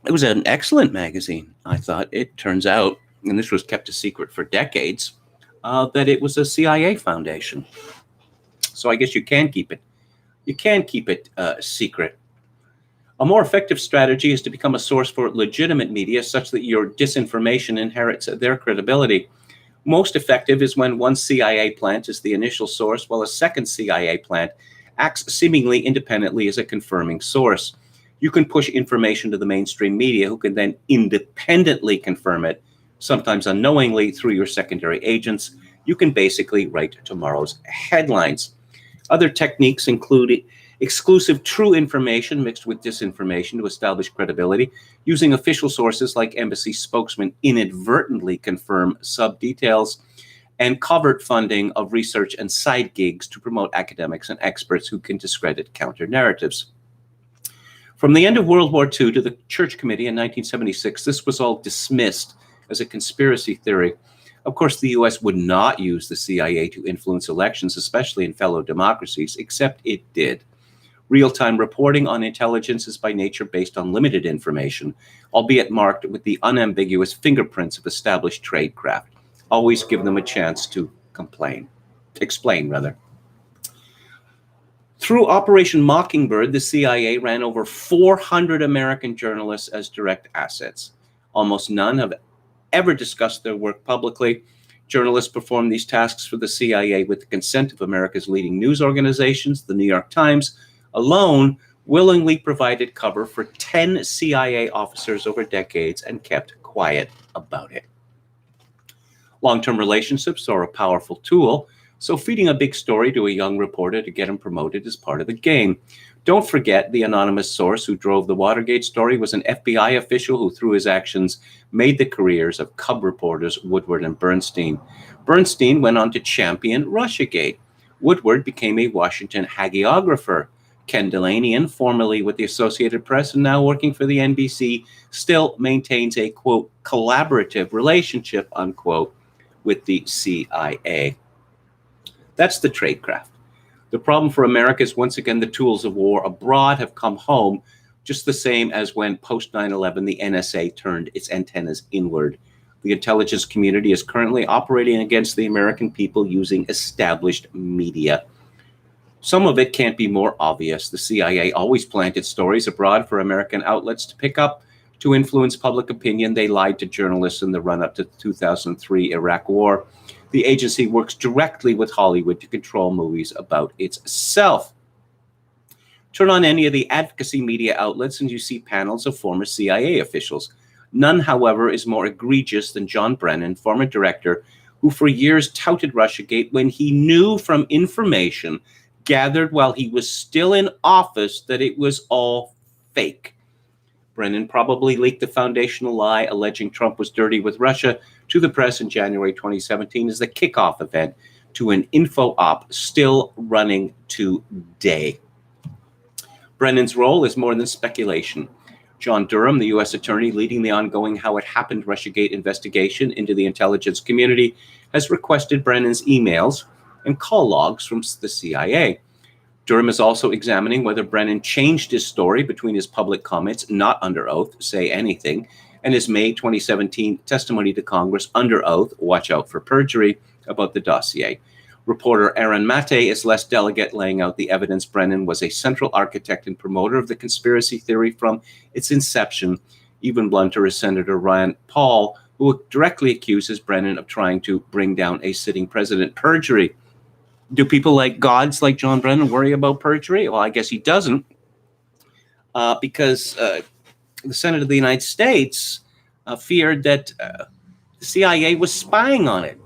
It was an excellent magazine, I thought. It turns out, and this was kept a secret for decades, that it was a CIA foundation. So I guess you can keep it. You can keep it secret. A more effective strategy is to become a source for legitimate media such that your disinformation inherits their credibility. Most effective is when one CIA plant is the initial source, while a second CIA plant acts seemingly independently as a confirming source. You can push information to the mainstream media, who can then independently confirm it, sometimes unknowingly through your secondary agents. You can basically write tomorrow's headlines. Other techniques include exclusive true information mixed with disinformation to establish credibility, using official sources like embassy spokesmen inadvertently confirm sub-details, and covert funding of research and side gigs to promote academics and experts who can discredit counter-narratives. From the end of World War II to the Church Committee in 1976, this was all dismissed as a conspiracy theory. Of course, the U.S. would not use the CIA to influence elections, especially in fellow democracies, except it did. Real-time reporting on intelligence is by nature based on limited information, albeit marked with the unambiguous fingerprints of established tradecraft. Always give them a chance to explain. Through Operation Mockingbird, the CIA ran over 400 American journalists as direct assets. Almost none have ever discussed their work publicly. Journalists perform these tasks for the CIA with the consent of America's leading news organizations. The New York Times alone willingly provided cover for 10 CIA officers over decades and kept quiet about it. Long-term relationships are a powerful tool, so feeding a big story to a young reporter to get him promoted is part of the game. Don't forget the anonymous source who drove the Watergate story was an FBI official who, through his actions, made the careers of cub reporters Woodward and Bernstein. Bernstein went on to champion Russiagate. Woodward became a Washington hagiographer. Ken Delanian, formerly with the Associated Press and now working for the NBC, still maintains a, quote, collaborative relationship, unquote, with the CIA. That's the tradecraft. The problem for America is, once again, the tools of war abroad have come home, just the same as when post 9/11 the NSA turned its antennas inward. The intelligence community is currently operating against the American people using established media. Some of it can't be more obvious. The CIA always planted stories abroad for American outlets to pick up. To influence public opinion, they lied to journalists in the run-up to the 2003 Iraq War. The agency works directly with Hollywood to control movies about itself. Turn on any of the advocacy media outlets and you see panels of former CIA officials. None, however, is more egregious than John Brennan, former director, who for years touted Russiagate when he knew from information gathered while he was still in office that it was all fake. Brennan probably leaked the foundational lie alleging Trump was dirty with Russia to the press in January 2017 as the kickoff event to an info op still running today. Brennan's role is more than speculation. John Durham, the U.S. attorney leading the ongoing How It Happened Russiagate investigation into the intelligence community, has requested Brennan's emails and call logs from the CIA. Durham is also examining whether Brennan changed his story between his public comments, not under oath, say anything, and his May 2017 testimony to Congress under oath, watch out for perjury, about the dossier. Reporter Aaron Mate is less delicate, laying out the evidence Brennan was a central architect and promoter of the conspiracy theory from its inception. Even blunter is Senator Rand Paul, who directly accuses Brennan of trying to bring down a sitting president. Perjury. Do people like gods like John Brennan worry about perjury? Well, I guess he doesn't, because the Senate of the United States feared that the CIA was spying on it,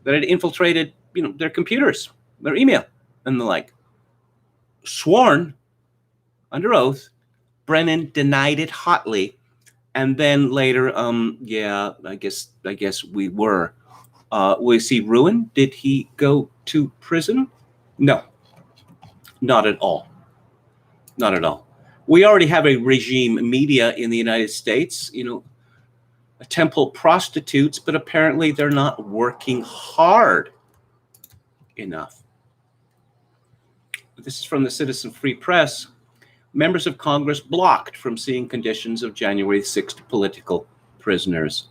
that it infiltrated, their computers, their email, and the like. Sworn under oath, Brennan denied it hotly, and then later, I guess we were. Was he ruined? Did he go to prison? No, not at all. Not at all. We already have a regime media in the United States, a temple prostitutes, but apparently they're not working hard enough. This is from the Citizen Free Press. Members of Congress blocked from seeing conditions of January 6th political prisoners.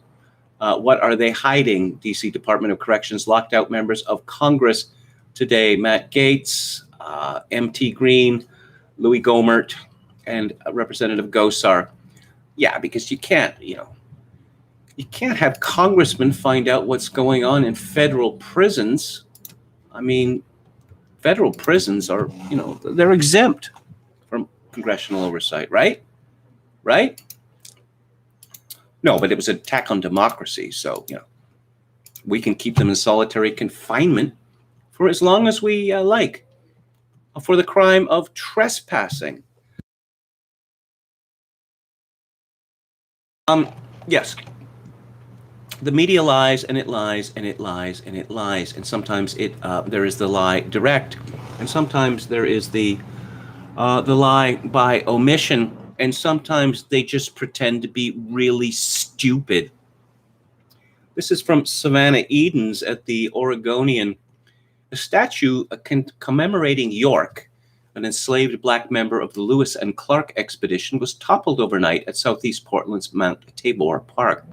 What are they hiding? DC Department of Corrections locked out members of Congress today. Matt Gaetz, MT Green, Louis Gohmert, and Representative Gosar. Yeah, because you can't have congressmen find out what's going on in federal prisons. I mean, federal prisons are, they're exempt from congressional oversight, right? Right? No, but it was an attack on democracy. So, we can keep them in solitary confinement for as long as we like, for the crime of trespassing. Yes. The media lies, and it lies, and it lies, and it lies, and sometimes there is the lie direct, and sometimes there is the lie by omission, and sometimes they just pretend to be really stupid. This is from Savannah Edens at the Oregonian. A statue commemorating York, an enslaved black member of the Lewis and Clark expedition, was toppled overnight at southeast Portland's Mount Tabor Park.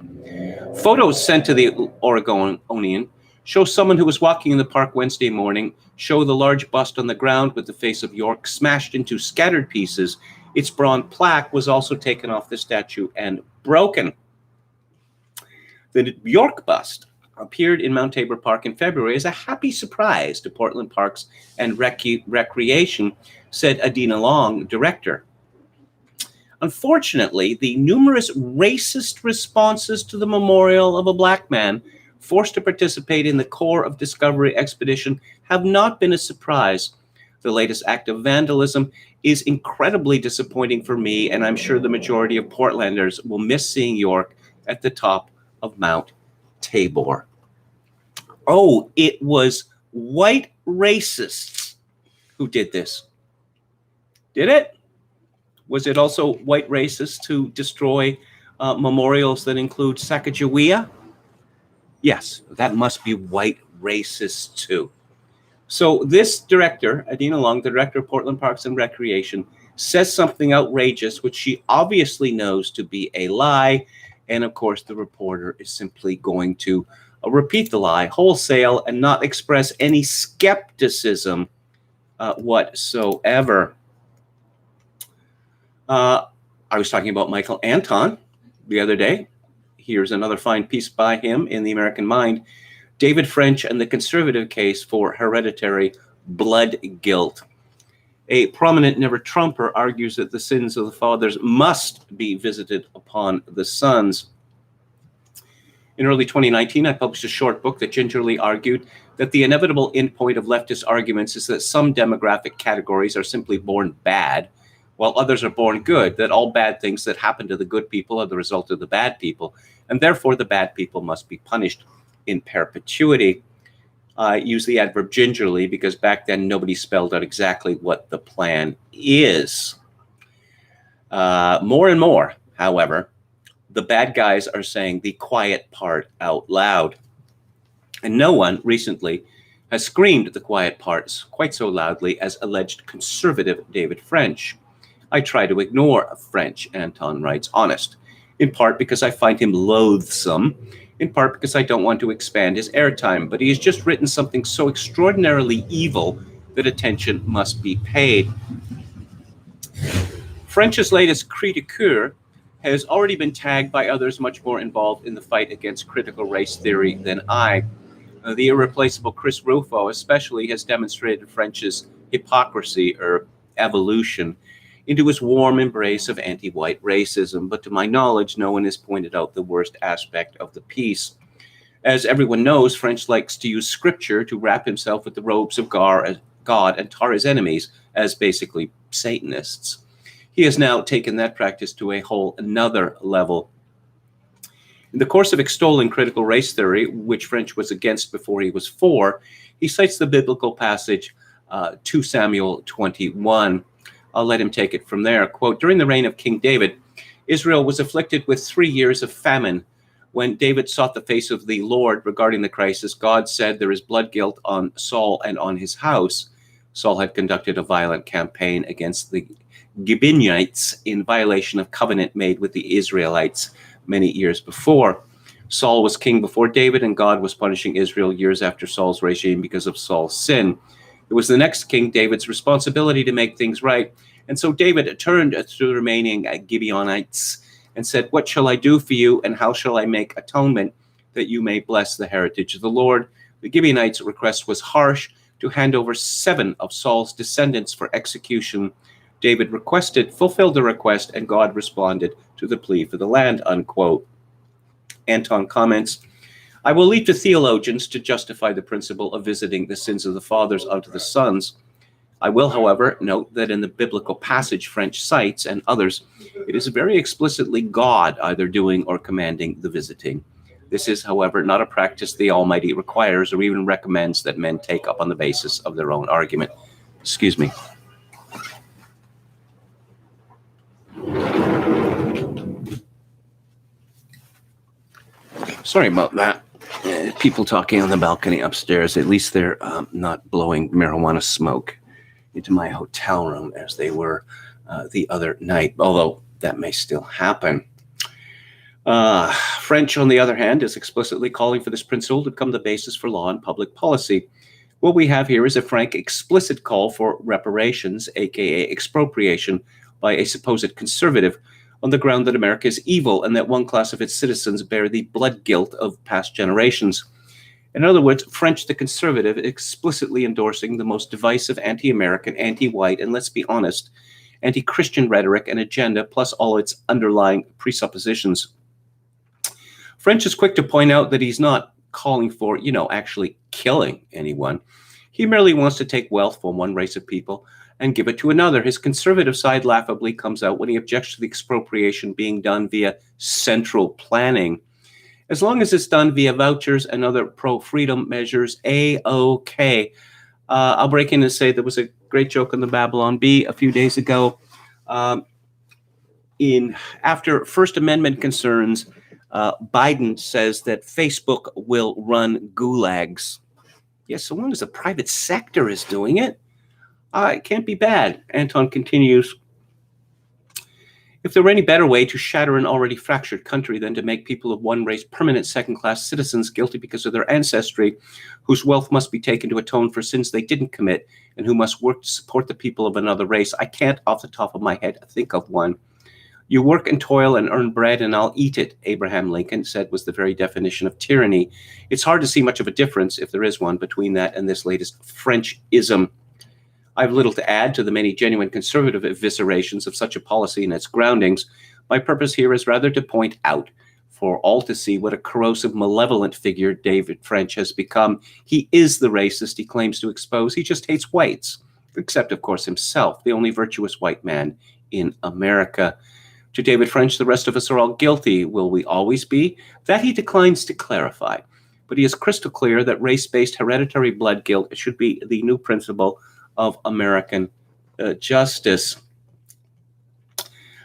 Photos sent to the Oregonian show someone who was walking in the park Wednesday morning show the large bust on the ground with the face of York smashed into scattered pieces. Its bronze plaque was also taken off the statue and broken. The York bust appeared in Mount Tabor Park in February as a happy surprise to Portland Parks and Recreation, said Adina Long, director. Unfortunately, the numerous racist responses to the memorial of a black man forced to participate in the Corps of Discovery expedition have not been a surprise. The latest act of vandalism is incredibly disappointing for me, and I'm sure the majority of Portlanders will miss seeing York at the top of Mount Tabor. Oh, it was white racists who did this. Did it? Was it also white racists to destroy memorials that include Sacagawea? Yes, that must be white racists too. So this director, Adina Long, the director of Portland Parks and Recreation, says something outrageous, which she obviously knows to be a lie. And of course, the reporter is simply going to repeat the lie wholesale and not express any skepticism whatsoever. I was talking about Michael Anton the other day. Here's another fine piece by him in The American Mind. David French and the conservative case for hereditary blood guilt. A prominent never-Trumper argues that the sins of the fathers must be visited upon the sons. In early 2019, I published a short book that gingerly argued that the inevitable endpoint of leftist arguments is that some demographic categories are simply born bad, while others are born good, that all bad things that happen to the good people are the result of the bad people, and therefore the bad people must be punished in perpetuity. I use the adverb gingerly because back then nobody spelled out exactly what the plan is. More and more, however, the bad guys are saying the quiet part out loud. And no one recently has screamed the quiet parts quite so loudly as alleged conservative David French. I try to ignore French, Anton writes, honest. in part because I find him loathsome, in part because I don't want to expand his airtime, but he has just written something so extraordinarily evil that attention must be paid. French's latest cri de coeur has already been tagged by others much more involved in the fight against critical race theory than I. The irreplaceable Chris Rufo especially has demonstrated French's hypocrisy or evolution into his warm embrace of anti-white racism, but to my knowledge, no one has pointed out the worst aspect of the piece. As everyone knows, French likes to use scripture to wrap himself with the robes of God and tar his enemies as basically Satanists. He has now taken that practice to a whole another level. In the course of extolling critical race theory, which French was against before he was 4, he cites the biblical passage 2 Samuel 21. I'll let him take it from there. Quote, during the reign of King David, Israel was afflicted with 3 years of famine. When David sought the face of the Lord regarding the crisis, God said there is blood guilt on Saul and on his house. Saul had conducted a violent campaign against the Gibeonites in violation of covenant made with the Israelites many years before. Saul was king before David, and God was punishing Israel years after Saul's regime because of Saul's sin. It was the next king, David's responsibility to make things right. And so David turned to the remaining Gibeonites and said, what shall I do for you, and how shall I make atonement that you may bless the heritage of the Lord? The Gibeonites' request was harsh, to hand over 7 of Saul's descendants for execution. David fulfilled the request, and God responded to the plea for the land, unquote. Anton comments, I will leave to theologians to justify the principle of visiting the sins of the fathers onto the sons. I will, however, note that in the biblical passage French cites and others, it is very explicitly God either doing or commanding the visiting. This is, however, not a practice the Almighty requires or even recommends that men take up on the basis of their own argument. Excuse me. Sorry about that. People talking on the balcony upstairs. At least they're not blowing marijuana smoke into my hotel room as they were the other night, although that may still happen. French, on the other hand, is explicitly calling for this principle to become the basis for law and public policy. What we have here is a frank, explicit call for reparations, aka expropriation, by a supposed conservative, on the ground that America is evil and that one class of its citizens bear the blood guilt of past generations. In other words, French the conservative explicitly endorsing the most divisive anti-American, anti-white, and let's be honest, anti-Christian rhetoric and agenda, plus all its underlying presuppositions. French is quick to point out that he's not calling for, actually killing anyone. He merely wants to take wealth from one race of people and give it to another. His conservative side laughably comes out when he objects to the expropriation being done via central planning. As long as it's done via vouchers and other pro-freedom measures, A-OK. I'll break in and say there was a great joke on the Babylon Bee a few days ago. After First Amendment concerns, Biden says that Facebook will run gulags. Yes, so long as the private sector is doing it, it can't be bad. Anton continues, if there were any better way to shatter an already fractured country than to make people of one race permanent second-class citizens guilty because of their ancestry, whose wealth must be taken to atone for sins they didn't commit, and who must work to support the people of another race, I can't off the top of my head think of one. You work and toil and earn bread and I'll eat it, Abraham Lincoln said was the very definition of tyranny. It's hard to see much of a difference, if there is one, between that and this latest French-ism. I have little to add to the many genuine conservative eviscerations of such a policy and its groundings. My purpose here is rather to point out for all to see what a corrosive, malevolent figure David French has become. He is the racist he claims to expose. He just hates whites, except, of course, himself, the only virtuous white man in America. To David French, the rest of us are all guilty. Will we always be? That he declines to clarify. But he is crystal clear that race-based hereditary blood guilt should be the new principle of American justice.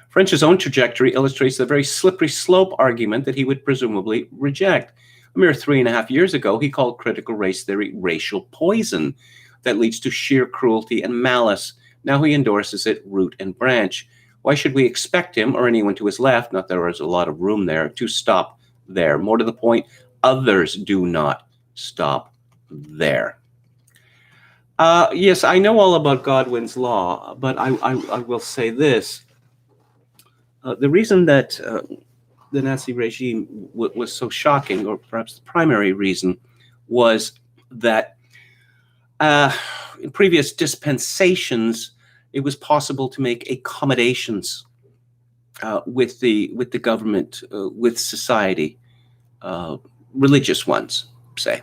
French's own trajectory illustrates the very slippery slope argument that he would presumably reject. A mere 3.5 years ago, he called critical race theory racial poison that leads to sheer cruelty and malice. Now he endorses it root and branch. Why should we expect him or anyone to his left, not that there was a lot of room there, to stop there? More to the point, others do not stop there. Yes, I know all about Godwin's law, but I will say this. The reason that the Nazi regime was so shocking, or perhaps the primary reason, was that in previous dispensations, it was possible to make accommodations with the government, with society, religious ones, say.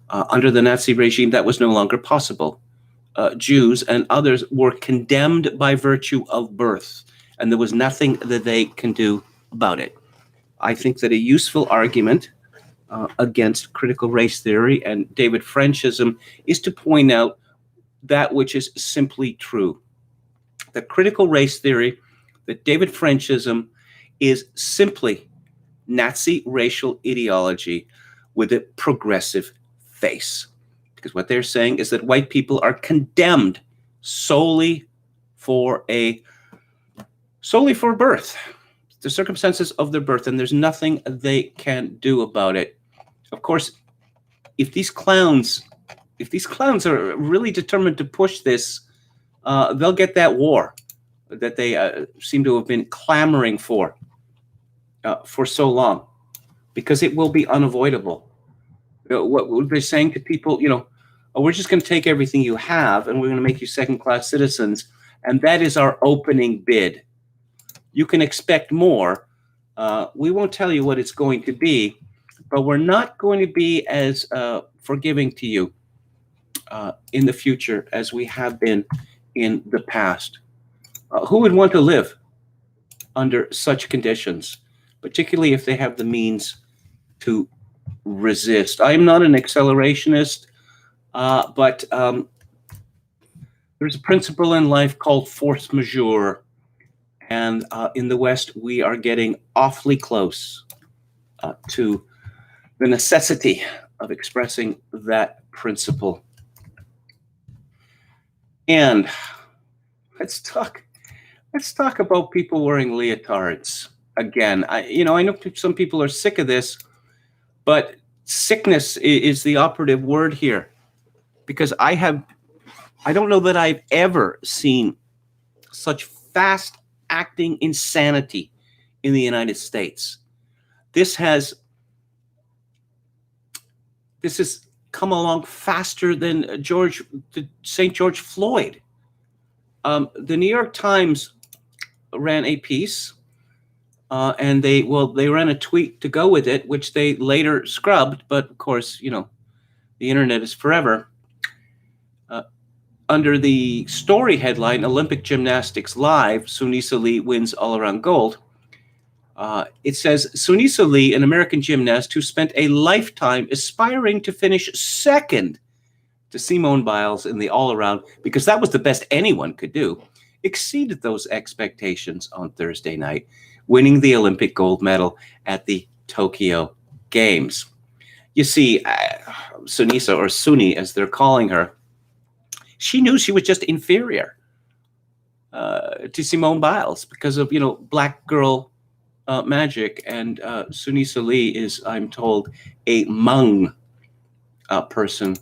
Under the Nazi regime, that was no longer possible. Jews and others were condemned by virtue of birth, and there was nothing that they can do about it. I think that a useful argument against critical race theory and David Frenchism is to point out that which is simply true. The critical race theory, that David Frenchism, is simply Nazi racial ideology with a progressive face. Because what they're saying is that white people are condemned solely for birth, the circumstances of their birth, and there's nothing they can do about it. Of course, if these clowns are really determined to push this, they'll get that war that they seem to have been clamoring for so long, because it will be unavoidable. What they're saying to people, oh, we're just going to take everything you have and we're going to make you second-class citizens, and that is our opening bid. You can expect more. We won't tell you what it's going to be, but we're not going to be as forgiving to you in the future as we have been in the past. Who would want to live under such conditions, particularly if they have the means to resist? I am not an accelerationist, but there's a principle in life called force majeure. And in the West, we are getting awfully close to the necessity of expressing that principle. And let's talk about people wearing leotards again. I know some people are sick of this, but sickness is the operative word here, because I don't know that I've ever seen such fast acting insanity in the United States. This has come along faster than St. George Floyd. The New York Times ran a piece, and they ran a tweet to go with it, which they later scrubbed. But of course, the internet is forever. Under the story headline, Olympic Gymnastics Live, Sunisa Lee wins all-around gold, it says, Sunisa Lee, an American gymnast who spent a lifetime aspiring to finish second to Simone Biles in the all-around, because that was the best anyone could do, exceeded those expectations on Thursday night, winning the Olympic gold medal at the Tokyo Games. You see, Sunisa, or Suni as they're calling her, she knew she was just inferior to Simone Biles because of, black girl magic. And Sunisa Lee is, I'm told, a Hmong person.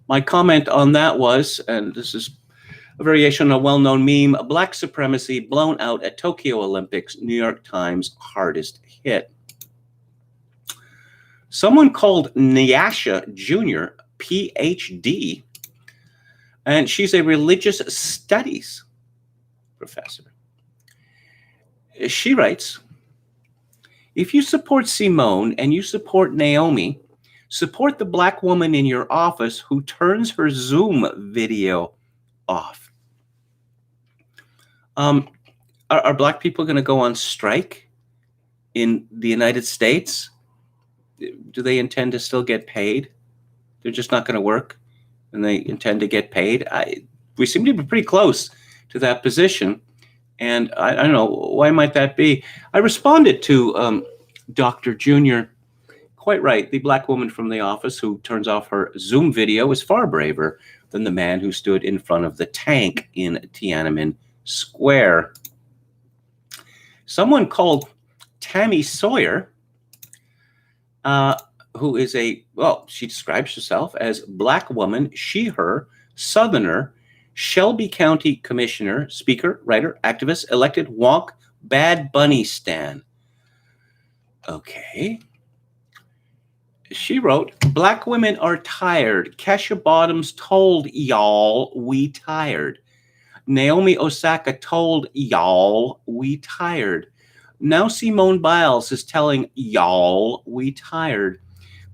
My comment on that was, and this is a variation on a well-known meme, black supremacy blown out at Tokyo Olympics, New York Times hardest hit. Someone called Nyasha Jr., PhD, and she's a religious studies professor. She writes, if you support Simone and you support Naomi, support the black woman in your office who turns her Zoom video off. Are black people going to go on strike in the United States? Do they intend to still get paid? They're just not going to work, and they intend to get paid. We seem to be pretty close to that position, and I don't know, why might that be? I responded to Dr. Jr. Quite right. The black woman from the office who turns off her Zoom video is far braver than the man who stood in front of the tank in Tiananmen Square. Someone called Tammy Sawyer, who is she describes herself as Black woman, she, her, Southerner, Shelby County Commissioner, Speaker, writer, activist, elected, wonk, Bad Bunny stan. Okay. She wrote, Black women are tired. Kesha Bottoms told y'all we tired. Naomi Osaka told y'all we tired. Now Simone Biles is telling y'all we tired.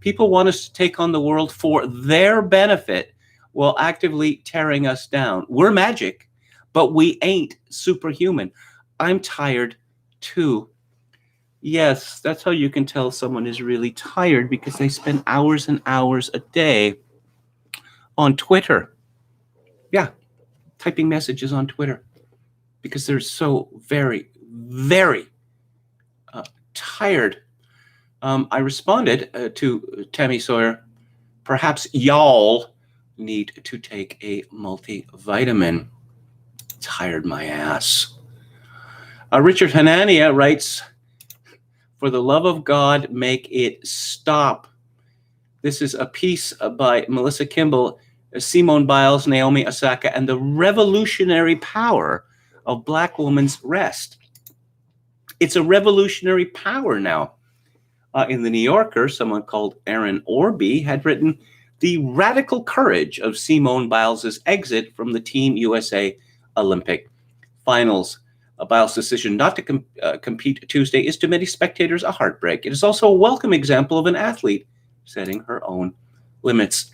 People want us to take on the world for their benefit while actively tearing us down. We're magic, but we ain't superhuman. I'm tired too. Yes, that's how you can tell someone is really tired, because they spend hours and hours a day on Twitter. Yeah, typing messages on Twitter because they're so very, very tired. I responded to Tammy Sawyer, perhaps y'all need to take a multivitamin. Tired my ass. Richard Hanania writes, for the love of God, make it stop. This is a piece by Melissa Kimball, Simone Biles, Naomi Osaka, and the revolutionary power of Black woman's rest. It's a revolutionary power now. In the New Yorker, someone called Aaron Orby had written, the radical courage of Simone Biles' exit from the Team USA Olympic finals. Biles' decision not to compete Tuesday is to many spectators a heartbreak. It is also a welcome example of an athlete setting her own limits.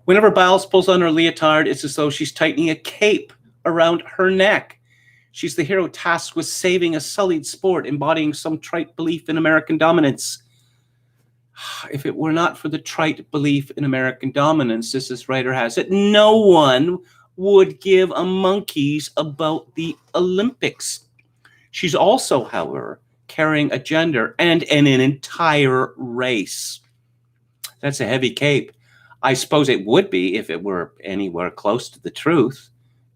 Whenever Biles pulls on her leotard, it's as though she's tightening a cape around her neck. She's the hero tasked with saving a sullied sport, embodying some trite belief in American dominance. If it were not for the trite belief in American dominance, as this writer has it, no one would give a monkeys about the Olympics. She's also, however, carrying a gender and an entire race. That's a heavy cape. I suppose it would be if it were anywhere close to the truth,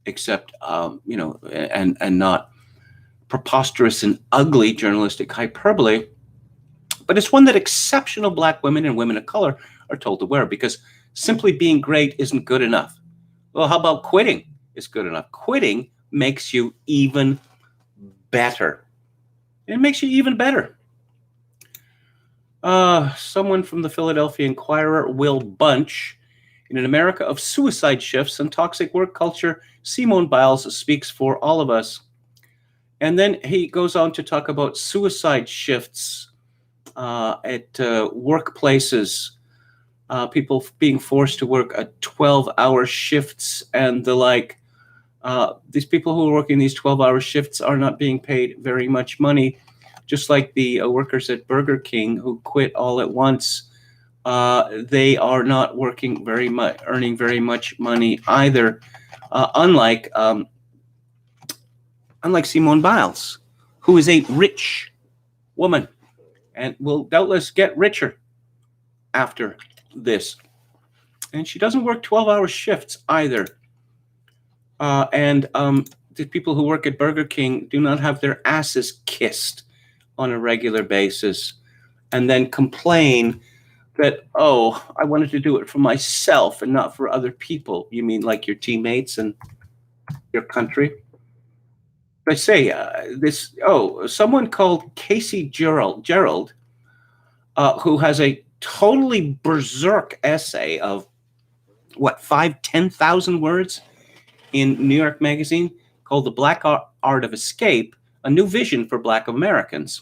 except, and not preposterous and ugly journalistic hyperbole. But it's one that exceptional Black women and women of color are told to wear, because simply being great isn't good enough. Well, how about quitting is good enough? Quitting makes you even better. It makes you even better. Someone from the Philadelphia Inquirer, Will Bunch, in an America of suicide shifts and toxic work culture, Simone Biles speaks for all of us. And then he goes on to talk about suicide shifts at workplaces. People being forced to work 12-hour shifts and the like. These people who are working these 12-hour shifts are not being paid very much money, just like the workers at Burger King who quit all at once. They are not working very much, earning very much money either. Unlike Simone Biles, who is a rich woman and will doubtless get richer after this. And she doesn't work 12-hour shifts either. The people who work at Burger King do not have their asses kissed on a regular basis and then complain that, oh, I wanted to do it for myself and not for other people. You mean like your teammates and your country? I say someone called Casey Gerald, who has a totally berserk essay of 10,000 words in New York Magazine called The Black Art of Escape, a new vision for Black Americans.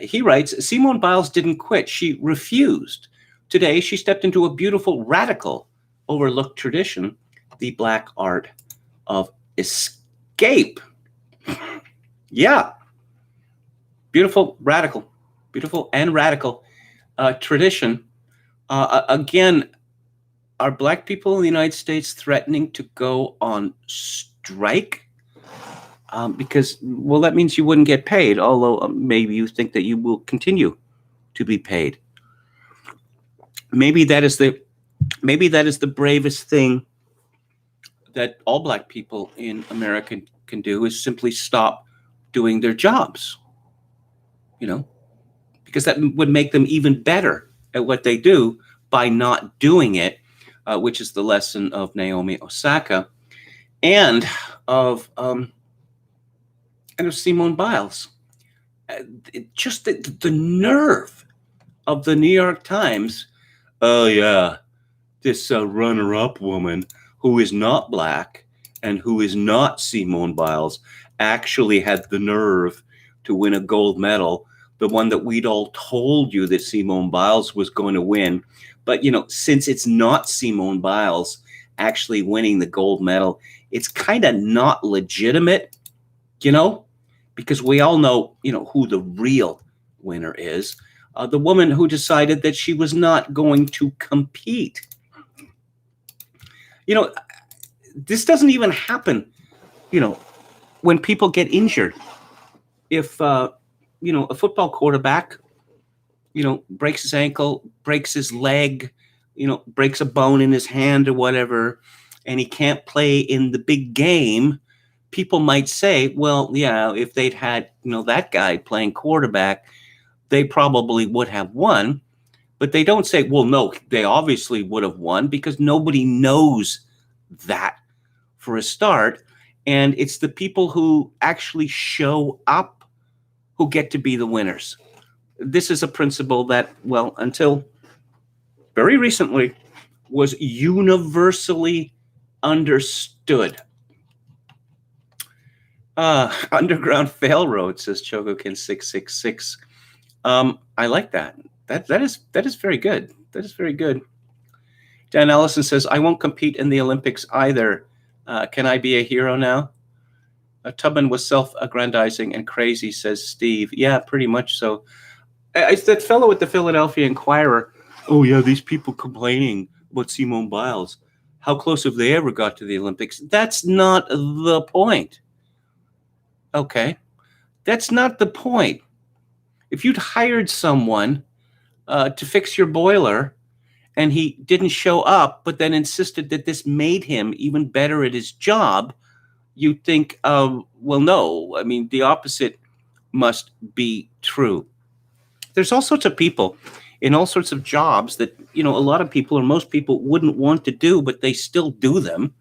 He writes, Simone Biles didn't quit. She refused. Today, she stepped into a beautiful, radical, overlooked tradition, the Black Art of Escape. Yeah. Beautiful and radical tradition. Again, are Black people in the United States threatening to go on strike? Because, well, that means you wouldn't get paid, although maybe you think that you will continue to be paid. Maybe that is the bravest thing that all Black people in America can do, is simply stop doing their jobs, because that would make them even better at what they do by not doing it, which is the lesson of Naomi Osaka and of Simone Biles. Just the nerve of the New York Times. Oh yeah, this runner-up woman who is not black and who is not Simone Biles actually had the nerve to win a gold medal, the one that we'd all told you that Simone Biles was going to win. But, since it's not Simone Biles actually winning the gold medal, it's kind of not legitimate, because we all know, who the real winner is. The woman who decided that she was not going to compete. This doesn't even happen, when people get injured. If, a football quarterback, breaks his ankle, breaks his leg, breaks a bone in his hand or whatever, and he can't play in the big game, people might say, well, yeah, if they'd had, that guy playing quarterback, they probably would have won. But they don't say, well, no, they obviously would have won, because nobody knows that for a start. And it's the people who actually show up who get to be the winners. This is a principle that, well, until very recently, was universally understood. Underground Fail Road, says Chogokin 666. I like that. That is very good. That is very good. Dan Ellison says, I won't compete in the Olympics either. Can I be a hero now? Tubman was self-aggrandizing and crazy, says Steve. Yeah, pretty much so. It's that fellow at the Philadelphia Inquirer. Oh, yeah, these people complaining about Simone Biles. How close have they ever got to the Olympics? That's not the point. Okay? That's not the point. If you'd hired someone to fix your boiler and he didn't show up, but then insisted that this made him even better at his job, you'd think, well, no. I mean, the opposite must be true. There's all sorts of people in all sorts of jobs that, a lot of people or most people wouldn't want to do, but they still do them.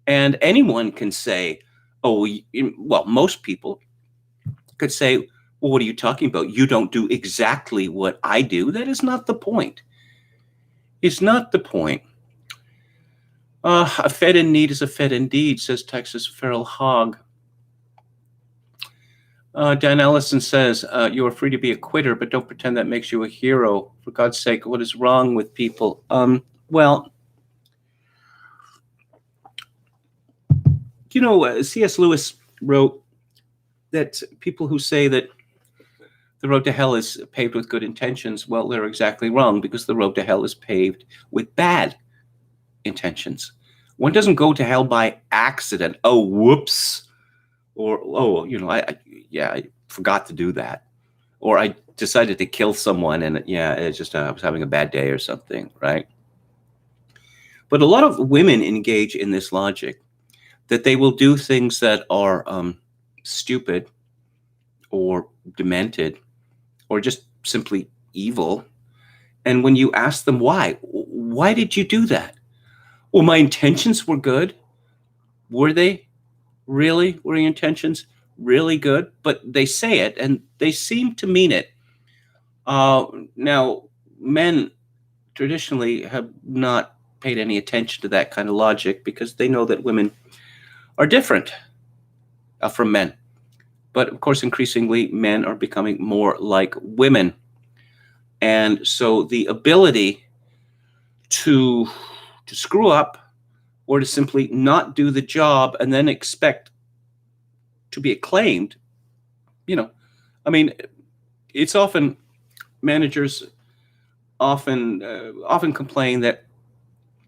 And anyone can say, most people could say, well, what are you talking about? You don't do exactly what I do. That is not the point. It's not the point. A fed in need is a fed indeed, says Texas Feral Hog. Dan Ellison says, you are free to be a quitter, but don't pretend that makes you a hero. For God's sake, what is wrong with people? C.S. Lewis wrote that people who say that the road to hell is paved with good intentions, well, they're exactly wrong, because the road to hell is paved with bad intentions. One doesn't go to hell by accident. Oh, whoops. Or, I forgot to do that. Or I decided to kill someone and it's just I was having a bad day or something, right? But a lot of women engage in this logic that they will do things that are stupid or demented or just simply evil. And when you ask them why did you do that? Well, my intentions were good. Were they? Really? Were your intentions really good? But they say it and they seem to mean it. Now, men traditionally have not paid any attention to that kind of logic because they know that women are different from men. But of course, increasingly, men are becoming more like women. And so the ability to screw up or to simply not do the job and then expect to be acclaimed, it's often managers often complain that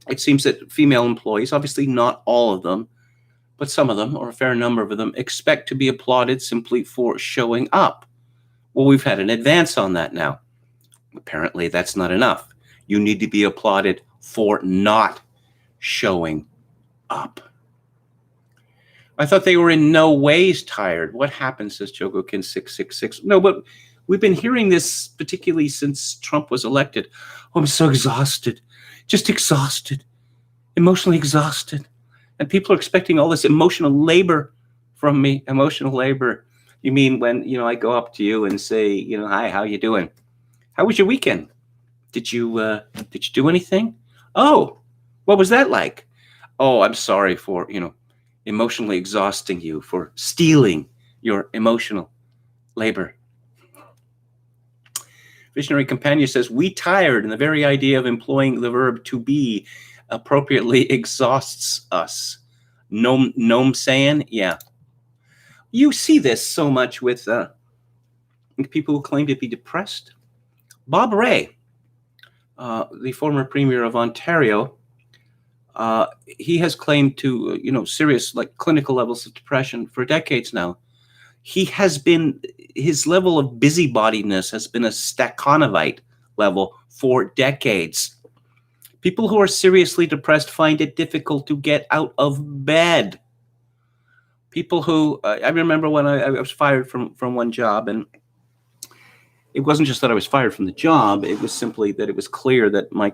it seems that female employees, obviously not all of them, but some of them, or a fair number of them, expect to be applauded simply for showing up. Well, we've had an advance on that now. Apparently, that's not enough. You need to be applauded for not showing up. I thought they were in no ways tired. What happened, says Jogokin666. No, but we've been hearing this particularly since Trump was elected. Oh, I'm so exhausted, just exhausted, emotionally exhausted. And people are expecting all this emotional labor from me. Emotional labor. You mean when, I go up to you and say, hi, how you doing? How was your weekend? Did you do anything? Oh, what was that like? Oh, I'm sorry for, emotionally exhausting you, for stealing your emotional labor. Visionary Companion says, we tired, and the very idea of employing the verb to be appropriately exhausts us. Gnome saying, yeah. You see this so much with people who claim to be depressed. Bob Rae, the former Premier of Ontario, he has claimed to, serious, clinical levels of depression for decades now. His level of busybodiness has been a Stakhanovite level for decades. People who are seriously depressed find it difficult to get out of bed. People who, I remember when I was fired from one job, and it wasn't just that I was fired from the job, it was simply that it was clear that my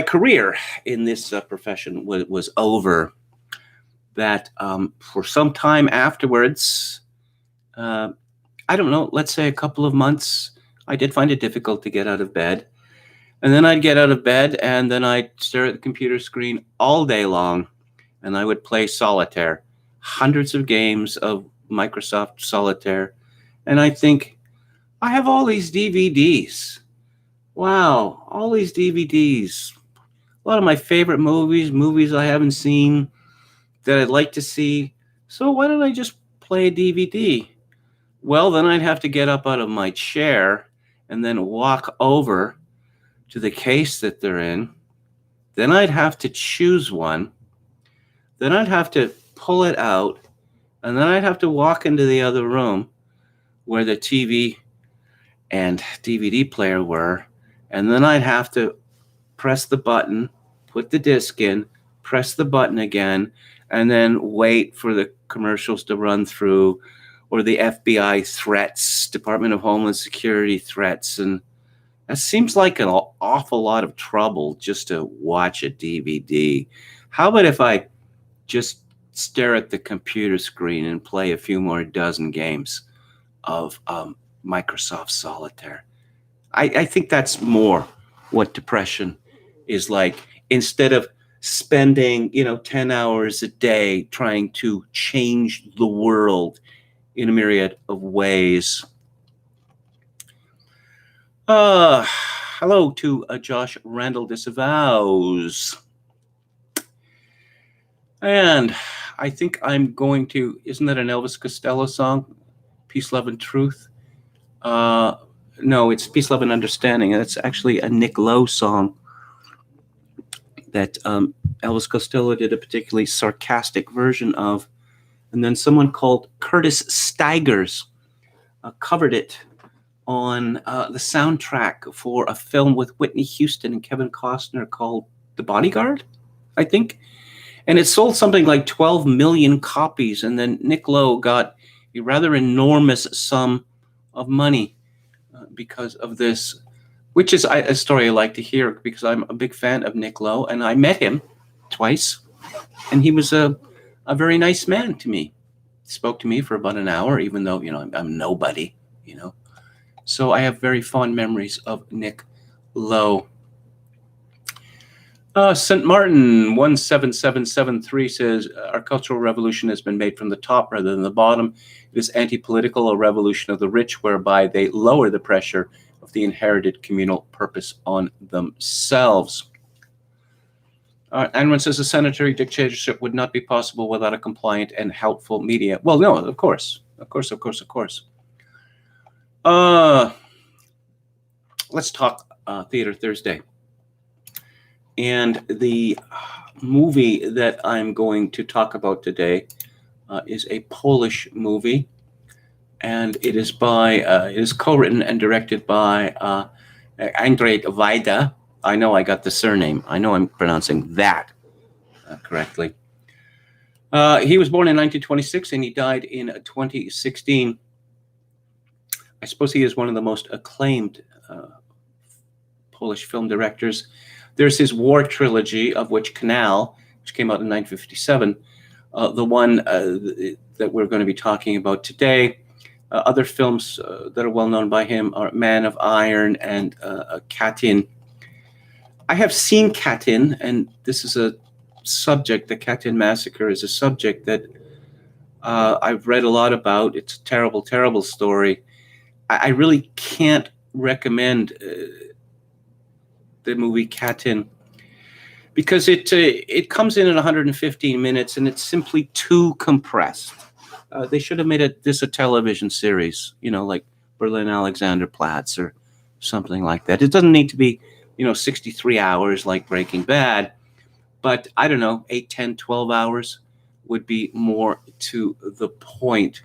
career in this profession was over. That for some time afterwards, I don't know, let's say a couple of months, I did find it difficult to get out of bed. And then I'd get out of bed and then I'd stare at the computer screen all day long and I would play solitaire, hundreds of games of Microsoft Solitaire. And I think, I have all these DVDs. Wow, all these DVDs. A lot of my favorite movies I haven't seen that I'd like to see. So why don't I just play a DVD? Well, then I'd have to get up out of my chair and then walk over to the case that they're in. Then I'd have to choose one. Then I'd have to pull it out. And then I'd have to walk into the other room where the TV and DVD player were. And then I'd have to press the button, put the disc in, press the button again, and then wait for the commercials to run through, or the FBI threats, Department of Homeland Security threats. And that seems like an awful lot of trouble just to watch a DVD. How about if I just stare at the computer screen and play a few more dozen games of Microsoft Solitaire? I think that's more what depression is like. Instead of spending 10 hours a day trying to change the world in a myriad of ways. Hello to Josh Randall Disavows. And I think I'm going to, isn't that an Elvis Costello song? Peace, Love, and Truth? No, it's Peace, Love, and Understanding. That's actually a Nick Lowe song that Elvis Costello did a particularly sarcastic version of. And then someone called Curtis Stigers covered it on the soundtrack for a film with Whitney Houston and Kevin Costner called The Bodyguard, I think. And it sold something like 12 million copies. And then Nick Lowe got a rather enormous sum of money because of this, which is a story I like to hear because I'm a big fan of Nick Lowe. And I met him twice. And he was a very nice man to me. He spoke to me for about an hour, even though, I'm nobody, So I have very fond memories of Nick Lowe. St. Martin 17773 says, our cultural revolution has been made from the top rather than the bottom. It is anti-political, a revolution of the rich, whereby they lower the pressure of the inherited communal purpose on themselves. Anyone says a sanitary dictatorship would not be possible without a compliant and helpful media. Well, no, of course. Let's talk Theater Thursday. And the movie that I'm going to talk about today is a Polish movie, and it is co-written and directed by Andrzej Wajda. I know I got the surname. I know I'm pronouncing that correctly. He was born in 1926 and he died in 2016. I suppose he is one of the most acclaimed Polish film directors. There's his war trilogy, of which Canal, which came out in 1957, the one that we're going to be talking about today. Other films that are well known by him are Man of Iron and Katyn. I have seen Katyn, and this is a subject, the Katyn massacre is a subject that I've read a lot about. It's a terrible, terrible story. I really can't recommend the movie Katyn because it comes in at 115 minutes and it's simply too compressed. They should have made this a television series, like Berlin Alexanderplatz or something like that. It doesn't need to be, 63 hours like Breaking Bad, but I don't know, 8, 10, 12 hours would be more to the point.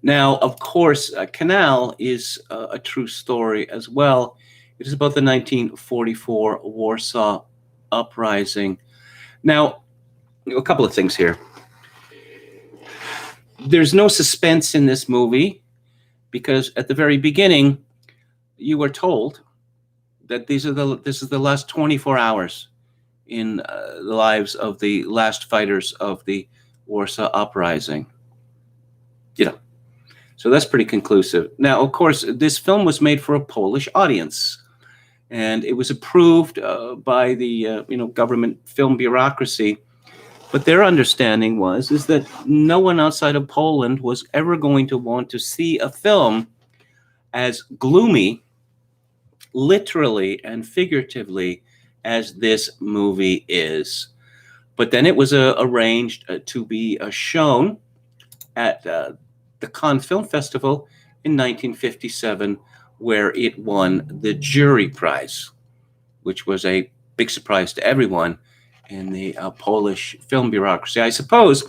Now, of course, Canal is a true story as well. It is about the 1944 Warsaw Uprising. Now, a couple of things here. There's no suspense in this movie because at the very beginning, you were told that this is the last 24 hours in the lives of the last fighters of the Warsaw Uprising. So that's pretty conclusive. Now, of course, this film was made for a Polish audience, and it was approved by the government film bureaucracy. But their understanding is that no one outside of Poland was ever going to want to see a film as gloomy, literally and figuratively, as this movie is. But then it was arranged to be shown at the Cannes Film Festival in 1957, where it won the jury prize, which was a big surprise to everyone in the Polish film bureaucracy. I suppose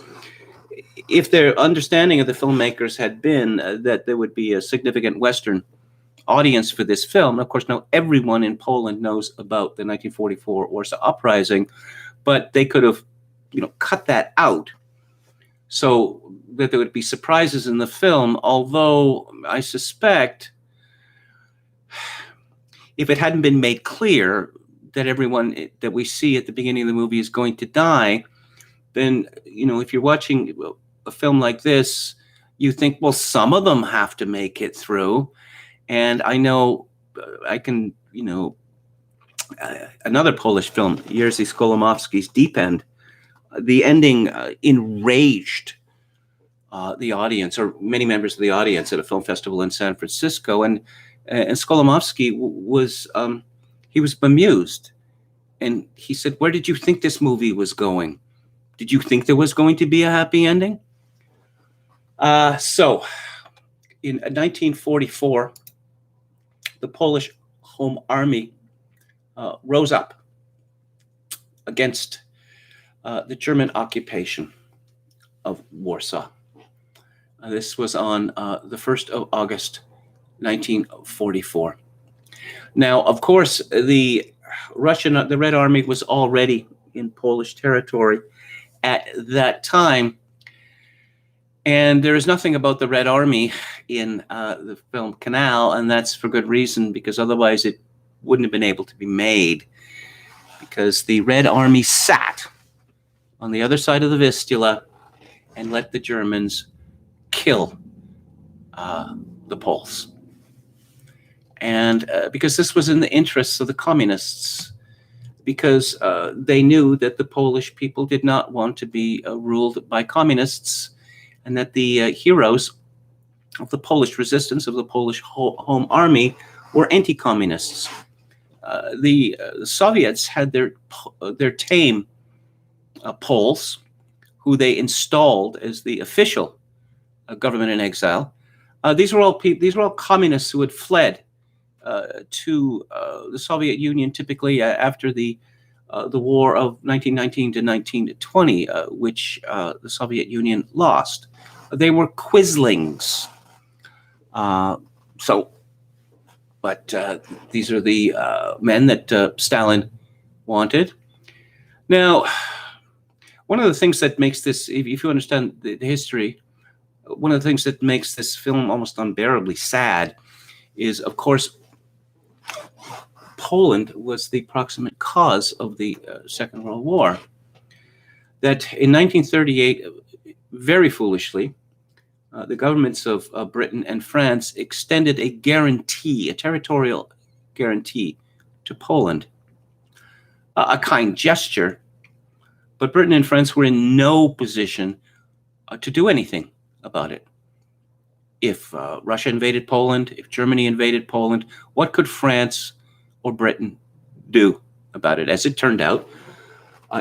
if their understanding of the filmmakers had been that there would be a significant Western audience for this film, of course, now everyone in Poland knows about the 1944 Warsaw Uprising, but they could have, cut that out so that there would be surprises in the film, although I suspect if it hadn't been made clear that everyone that we see at the beginning of the movie is going to die, then, if you're watching a film like this, you think, well, some of them have to make it through. And I know I can, another Polish film, Jerzy Skolimowski's Deep End, the ending enraged the audience, or many members of the audience at a film festival in San Francisco. And Skolimowski was bemused. And he said, where did you think this movie was going? Did you think there was going to be a happy ending? So in 1944, the Polish Home Army rose up against the German occupation of Warsaw. This was on the 1st of August, 1944. Now, of course, the Red Army was already in Polish territory at that time. And there is nothing about the Red Army in the film Canal, and that's for good reason, because otherwise it wouldn't have been able to be made, because the Red Army sat on the other side of the Vistula and let the Germans kill the Poles. And because this was in the interests of the communists, because they knew that the Polish people did not want to be ruled by communists, and that the heroes of the Polish resistance, of the Polish Home Army, were anti-communists. The Soviets had their tame Poles, who they installed as the official government in exile. These were all communists who had fled to the Soviet Union, typically after the war of 1919 to 1920, which the Soviet Union lost. They were quislings. But these are the men that Stalin wanted. Now, One of the things that makes this, if you understand the history, one of the things that makes this film almost unbearably sad is, of course, Poland was the proximate cause of the Second World War. That in 1938, very foolishly, the governments of Britain and France extended a guarantee, a territorial guarantee, to Poland. A kind gesture, but Britain and France were in no position to do anything about it. If Russia invaded Poland, if Germany invaded Poland, what could France or Britain do about it? As it turned out,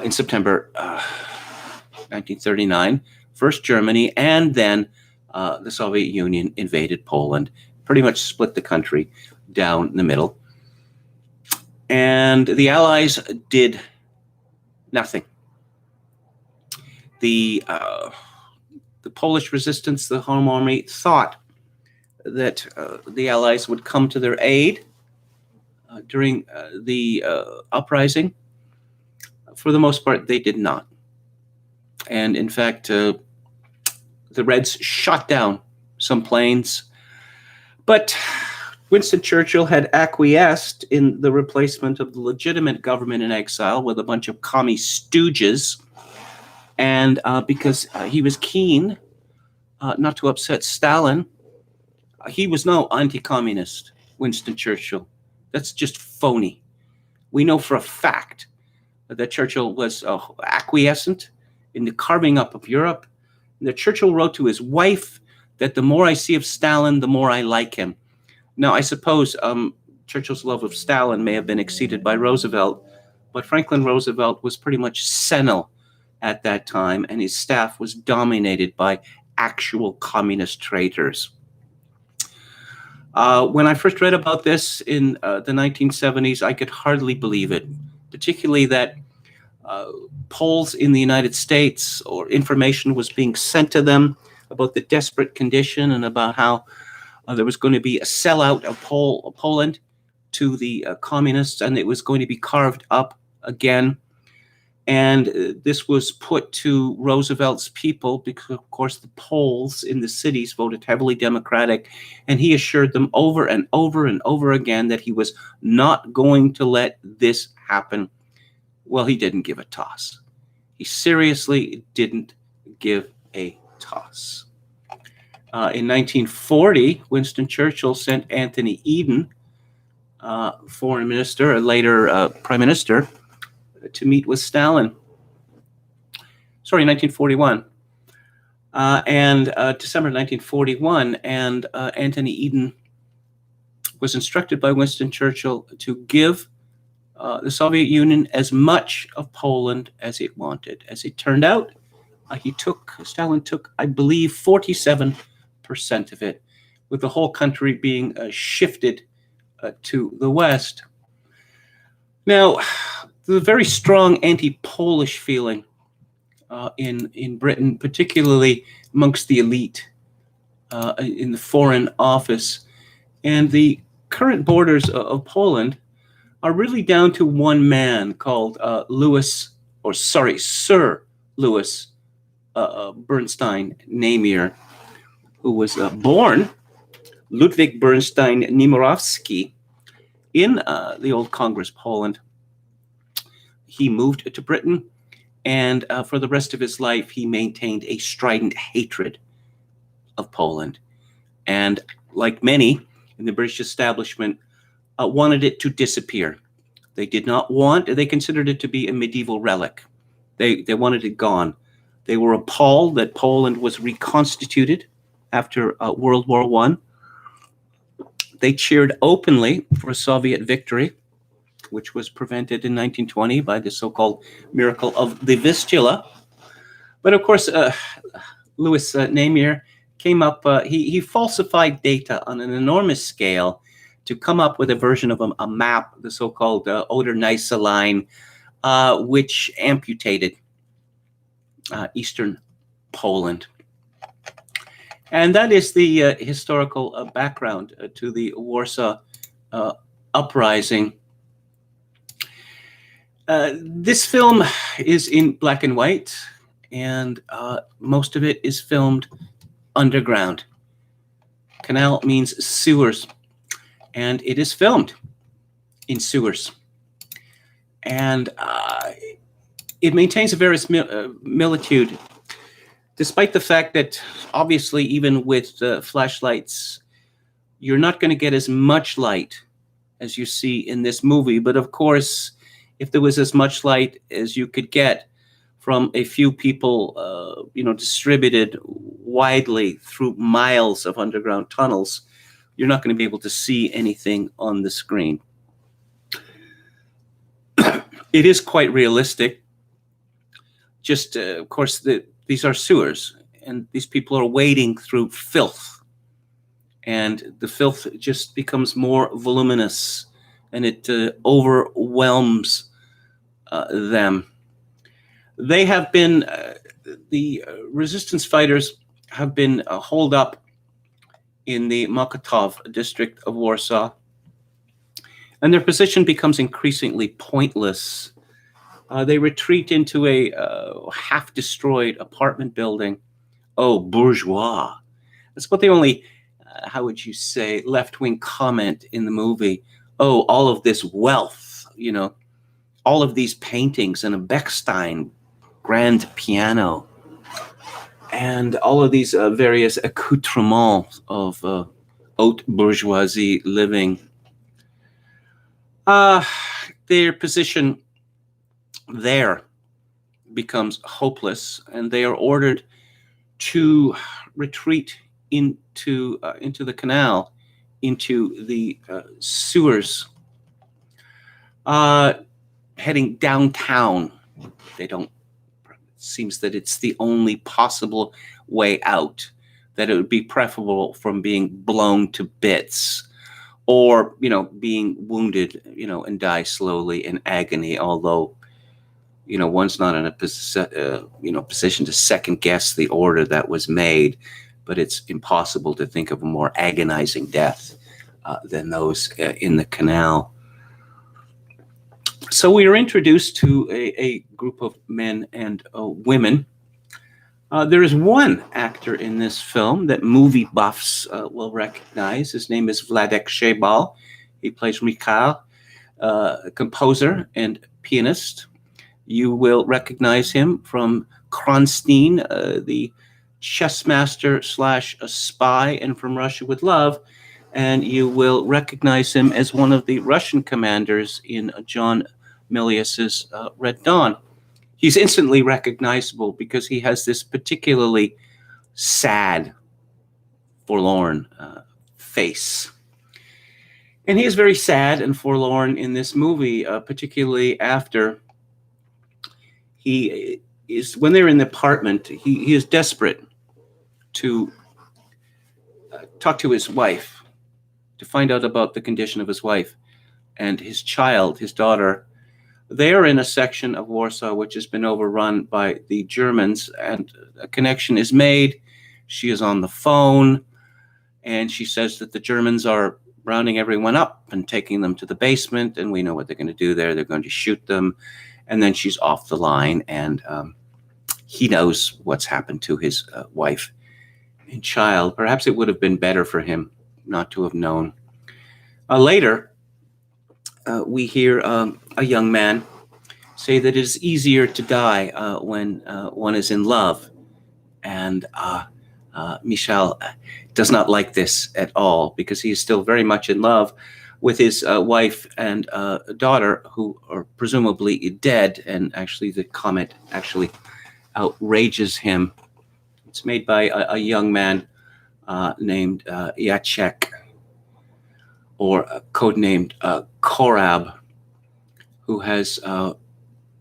in September 1939, first Germany and then the Soviet Union invaded Poland, pretty much split the country down the middle. And the Allies did nothing. The Polish resistance, the Home Army, thought that the Allies would come to their aid during the uprising. For the most part, they did not. And in fact, the Reds shot down some planes. But Winston Churchill had acquiesced in the replacement of the legitimate government in exile with a bunch of commie stooges. And because he was keen not to upset Stalin, he was no anti-communist, Winston Churchill. That's just phony. We know for a fact that Churchill was acquiescent in the carving up of Europe. And that Churchill wrote to his wife that the more I see of Stalin, the more I like him. Now, I suppose Churchill's love of Stalin may have been exceeded by Roosevelt, but Franklin Roosevelt was pretty much senile at that time, and his staff was dominated by actual communist traitors. When I first read about this in the 1970s, I could hardly believe it, particularly that Poles in the United States, or information was being sent to them about the desperate condition and about how there was going to be a sellout of Poland to the communists, and it was going to be carved up again. And this was put to Roosevelt's people because, of course, the Poles in the cities voted heavily Democratic, and he assured them over and over and over again that he was not going to let this happen. Well, he didn't give a toss. He seriously didn't give a toss. In 1940, Winston Churchill sent Anthony Eden, foreign minister, later prime minister, to meet with Stalin. Sorry, 1941. December 1941, and Anthony Eden was instructed by Winston Churchill to give the Soviet Union as much of Poland as it wanted. As it turned out, Stalin took, I believe, 47% of it, with the whole country being shifted to the West. Now, the very strong anti-Polish feeling in Britain, particularly amongst the elite in the Foreign Office, and the current borders of Poland are really down to one man called Sir Louis Bernstein Namur, who was born Ludwig Bernstein Niemirowski in the old Congress Poland. He moved to Britain, and for the rest of his life, he maintained a strident hatred of Poland. And like many in the British establishment, wanted it to disappear. They considered it to be a medieval relic. They wanted it gone. They were appalled that Poland was reconstituted after World War I. They cheered openly for a Soviet victory, which was prevented in 1920 by the so-called miracle of the Vistula. But of course, Louis Namur came up, he falsified data on an enormous scale to come up with a version of a map, the so-called Oder-Neisse line, which amputated eastern Poland. And that is the historical background to the Warsaw Uprising. This film is in black and white. and most of it is filmed underground. Canal means sewers, and it is filmed in sewers. And it maintains a verisimilitude, despite the fact that obviously even with flashlights, you're not going to get as much light as you see in this movie. But of course, if there was as much light as you could get from a few people, distributed widely through miles of underground tunnels, you're not going to be able to see anything on the screen. It is quite realistic. Just, of course, these are sewers, and these people are wading through filth. And the filth just becomes more voluminous, and it overwhelms them. They have been, the resistance fighters have been holed up in the Mokotów district of Warsaw, and their position becomes increasingly pointless. They retreat into a half-destroyed apartment building. Oh, bourgeois. That's what the only, how would you say, left-wing comment in the movie. Oh, all of this wealth, all of these paintings and a Bechstein grand piano, and all of these various accoutrements of haute bourgeoisie living. Their position there becomes hopeless, and they are ordered to retreat into the canal, into the sewers, heading downtown. It seems that it's the only possible way out, that it would be preferable from being blown to bits, or being wounded, and die slowly in agony. Although, one's not in a position to second guess the order that was made, but it's impossible to think of a more agonizing death than those in the canal. So we are introduced to a group of men and women. There is one actor in this film that movie buffs will recognize. His name is Wladek Szebal. He plays Mikhail, composer and pianist. You will recognize him from Kronstein, the chess master / a spy, and From Russia with Love. And you will recognize him as one of the Russian commanders in John Milius's Red Dawn. He's instantly recognizable because he has this particularly sad, forlorn face. And he is very sad and forlorn in this movie, particularly after when they're in the apartment, he is desperate to talk to his wife, to find out about the condition of his wife and his child, his daughter. They are in a section of Warsaw which has been overrun by the Germans, and a connection is made. She is on the phone, and she says that the Germans are rounding everyone up and taking them to the basement, and we know what they're going to do there. They're going to shoot them. And then she's off the line, and he knows what's happened to his wife and child. Perhaps it would have been better for him not to have known. Later, we hear a young man say that it is easier to die when one is in love. And Michel does not like this at all, because he is still very much in love with his wife and daughter, who are presumably dead. And actually, the comment actually outrages him. It's made by a young man named Jacek, or codenamed Korab, who has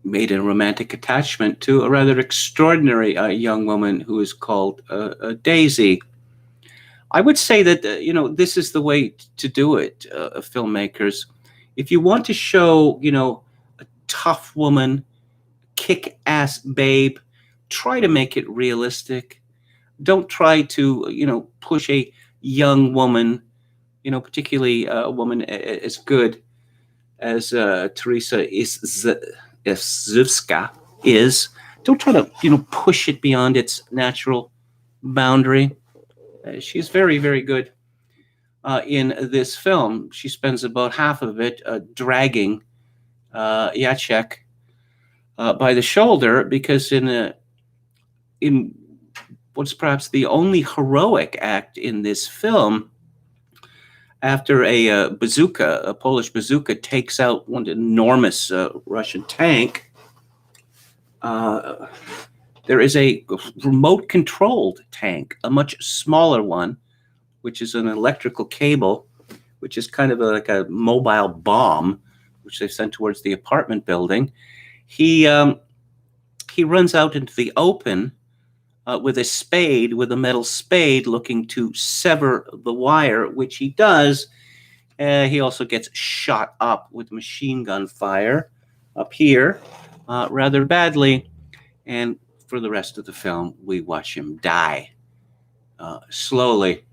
made a romantic attachment to a rather extraordinary young woman who is called Daisy. I would say that, this is the way to do it, filmmakers. If you want to show, a tough woman, kick-ass babe, try to make it realistic. Don't try to, push a young woman, particularly a woman as good as Teresa Iszyewska is, don't try to, push it beyond its natural boundary. She's very, very good in this film. She spends about half of it dragging Jacek by the shoulder, because in what's perhaps the only heroic act in this film, after a Polish bazooka, takes out one enormous Russian tank, there is a remote-controlled tank, a much smaller one, which is an electrical cable, which is kind of like a mobile bomb, which they've sent towards the apartment building. He runs out into the open with a metal spade, looking to sever the wire, which he does. He also gets shot up with machine gun fire up here rather badly. And for the rest of the film, we watch him die slowly.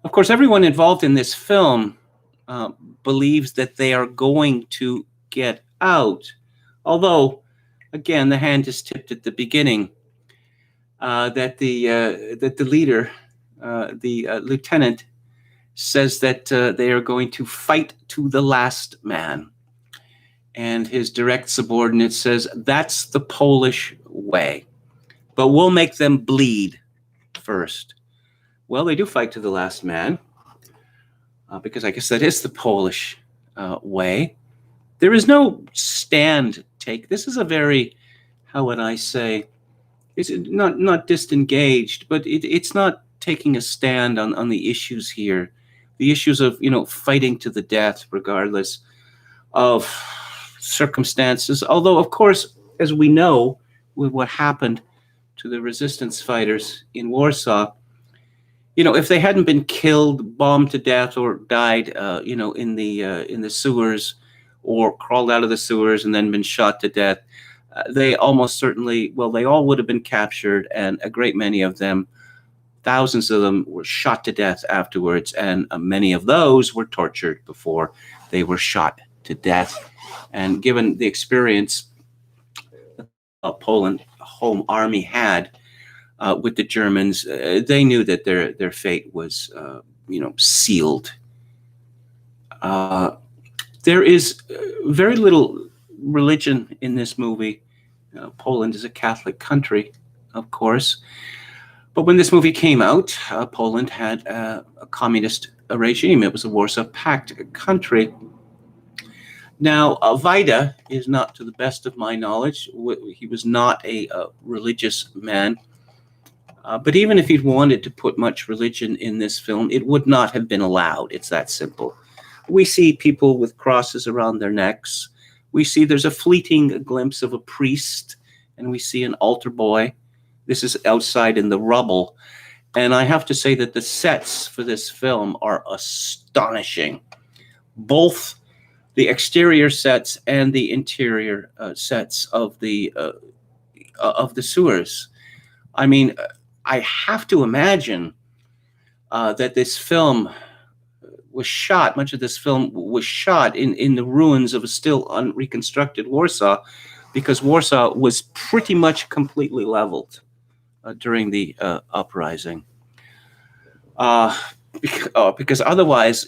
Of course, everyone involved in this film believes that they are going to get out. Although, again, the hand is tipped at the beginning that the leader, the lieutenant, says that they are going to fight to the last man. And his direct subordinate says, that's the Polish way, but we'll make them bleed first. Well, they do fight to the last man, because I guess that is the Polish way. There is no stand take. This is a very, how would I say, it's not disengaged, but it's not taking a stand on the issues here. The issues of, fighting to the death regardless of circumstances. Although, of course, as we know, with what happened to the resistance fighters in Warsaw, if they hadn't been killed, bombed to death, or died, in the sewers, or crawled out of the sewers and then been shot to death, they almost certainly, they all would have been captured, and a great many of them, thousands of them, were shot to death afterwards, and many of those were tortured before they were shot to death. And given the experience Poland Home Army had with the Germans, they knew that their fate was, sealed. There is very little religion in this movie. Poland is a Catholic country, of course. But when this movie came out, Poland had a communist regime. It was a Warsaw Pact country. Now, Wajda is not, to the best of my knowledge, he was not a religious man. But even if he'd wanted to put much religion in this film, it would not have been allowed. It's that simple. We see people with crosses around their necks. We see there's a fleeting glimpse of a priest, and we see an altar boy. This is outside in the rubble. And I have to say that the sets for this film are astonishing. Both the exterior sets and the interior sets of the sewers. I mean, I have to imagine that this film was shot, much of this film was shot in the ruins of a still unreconstructed Warsaw, because Warsaw was pretty much completely leveled during the uprising. Because otherwise,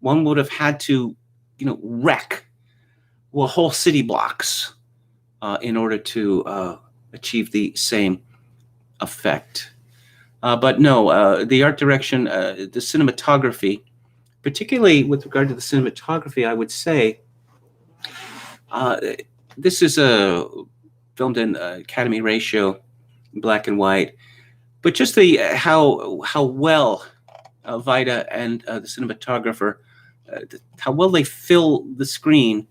one would have had to, wreck whole city blocks in order to achieve the same effect. But no, the art direction, the cinematography, particularly with regard to the cinematography, I would say this is filmed in Academy ratio, black and white. But just the how well Wajda and the cinematographer, how well they fill the screen,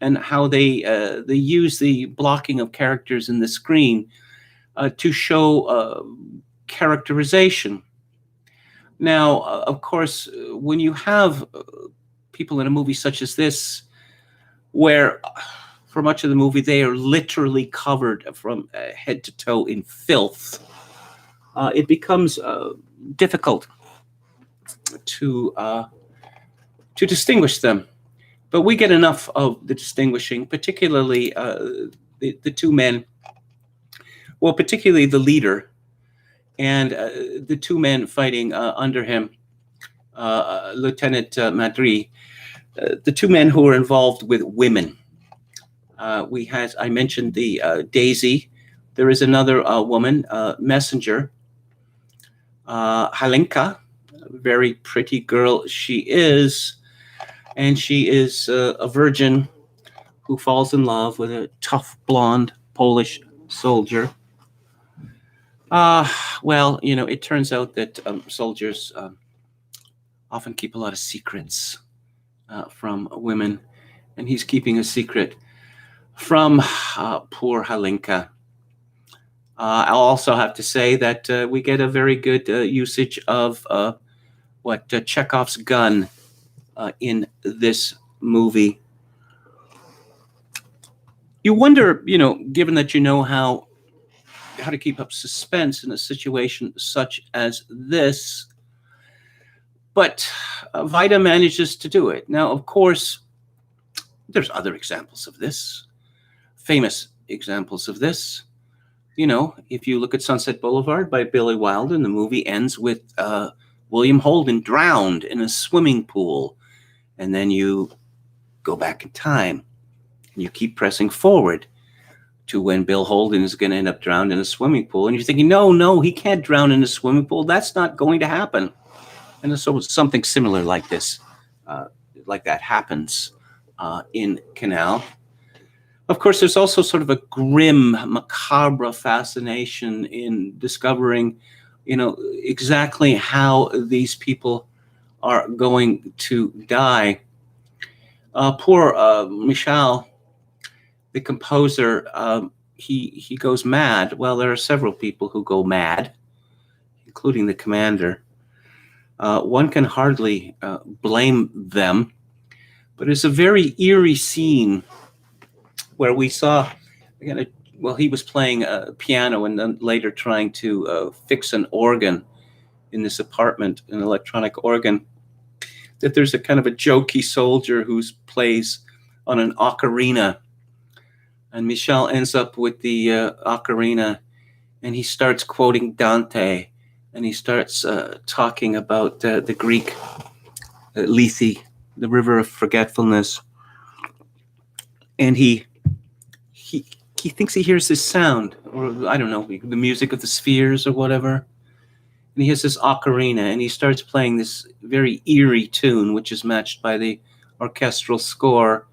and how they use the blocking of characters in the screen to show characterization. Now, of course, when you have people in a movie such as this, where for much of the movie they are literally covered from head to toe in filth, it becomes difficult to distinguish them. But we get enough of the distinguishing, particularly the two men Well, particularly the leader and the two men fighting under him, Lieutenant Madri, the two men who were involved with women. We had, I mentioned the Daisy. There is another woman, Messenger, Halinka, a very pretty girl she is, and she is a virgin who falls in love with a tough blonde Polish soldier. Well, it turns out that soldiers often keep a lot of secrets from women, and he's keeping a secret from poor Halinka. I'll also have to say that we get a very good usage of Chekhov's gun in this movie. You wonder, given that you know how to keep up suspense in a situation such as this, but Vida manages to do it. Now, of course, there's other examples of this, famous examples of this. If you look at Sunset Boulevard by Billy Wilder, the movie ends with William Holden drowned in a swimming pool. And then you go back in time and you keep pressing forward to when Bill Holden is going to end up drowned in a swimming pool. And you're thinking, no, he can't drown in a swimming pool. That's not going to happen. And so something similar like this, like that happens in Canal. Of course, there's also sort of a grim, macabre fascination in discovering, exactly how these people are going to die. Poor Michel, the composer, he goes mad. Well, there are several people who go mad, including the commander. One can hardly blame them, but it's a very eerie scene where we saw, he was playing a piano and then later trying to fix an organ in this apartment, an electronic organ, that there's a kind of a jokey soldier who plays on an ocarina. And Michel ends up with the ocarina, and he starts quoting Dante, and he starts talking about the Greek Lethe, the river of forgetfulness. And he thinks he hears this sound, or I don't know, the music of the spheres or whatever. And he has this ocarina, and he starts playing this very eerie tune, which is matched by the orchestral score.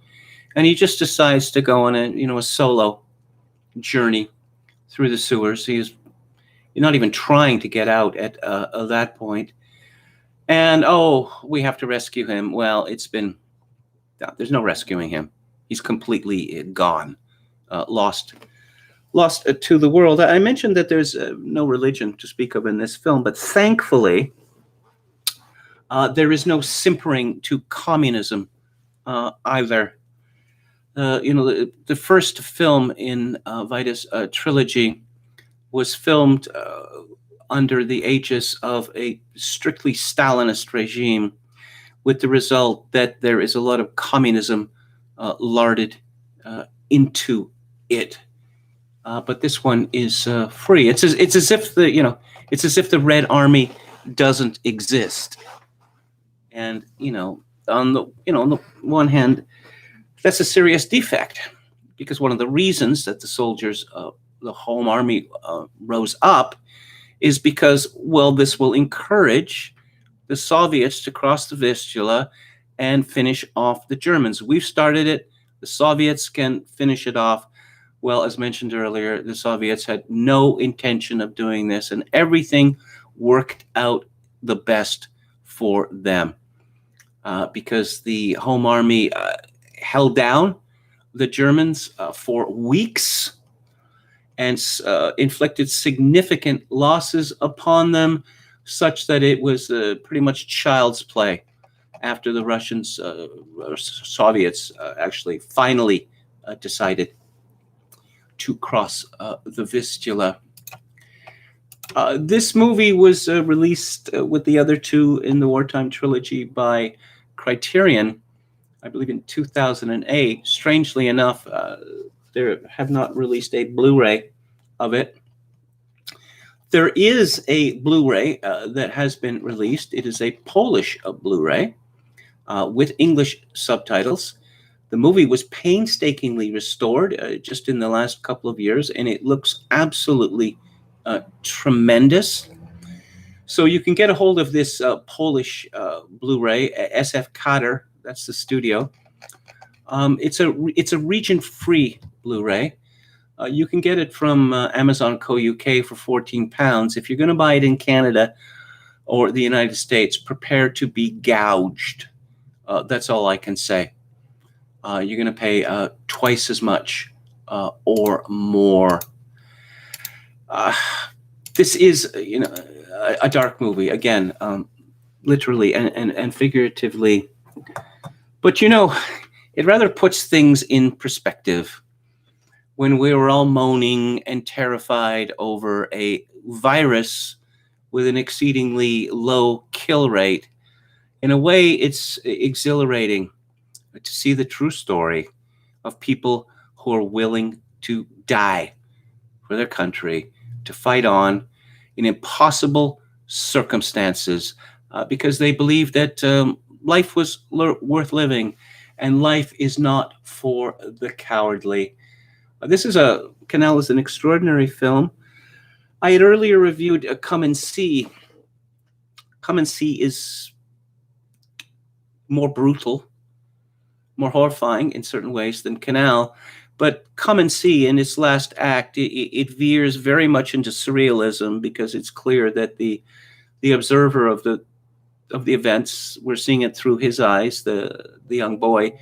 And he just decides to go on a solo journey through the sewers. He's not even trying to get out at that point. And, we have to rescue him. Well, there's no rescuing him. He's completely gone, lost to the world. I mentioned that there's no religion to speak of in this film, but thankfully, there is no simpering to communism either. The first film in Vida's trilogy was filmed under the aegis of a strictly Stalinist regime, with the result that there is a lot of communism larded into it. But this one is free. It's as if the Red Army doesn't exist. And on the one hand, that's a serious defect, because one of the reasons that the soldiers, the home army, rose up is because, this will encourage the Soviets to cross the Vistula and finish off the Germans. We've started it. The Soviets can finish it off. Well, as mentioned earlier, the Soviets had no intention of doing this, and everything worked out the best for them because the home army held down the Germans for weeks and inflicted significant losses upon them, such that it was pretty much child's play after the Russians, or Soviets, actually finally decided to cross the Vistula. This movie was released with the other two in the wartime trilogy by Criterion, I believe in 2008. Strangely enough, they have not released a Blu-ray of it. There is a Blu-ray that has been released. It is a Polish Blu-ray with English subtitles. The movie was painstakingly restored just in the last couple of years, and it looks absolutely tremendous. So you can get a hold of this Polish Blu-ray, SF Kader, that's the studio. It's a region-free Blu-ray. You can get it from Amazon Co. UK for £14. If you're going to buy it in Canada or the United States, prepare to be gouged. That's all I can say. You're going to pay twice as much or more. This is, a dark movie, again, literally and figuratively. But, it rather puts things in perspective. When we were all moaning and terrified over a virus with an exceedingly low kill rate, in a way, it's exhilarating to see the true story of people who are willing to die for their country, to fight on in impossible circumstances, because they believe that life was worth living, and life is not for the cowardly. Canal is an extraordinary film. I had earlier reviewed Come and See. Come and See is more brutal, more horrifying in certain ways than Canal, but Come and See, in its last act, it veers very much into surrealism, because it's clear that the observer of the events, we're seeing it through his eyes, the young boy.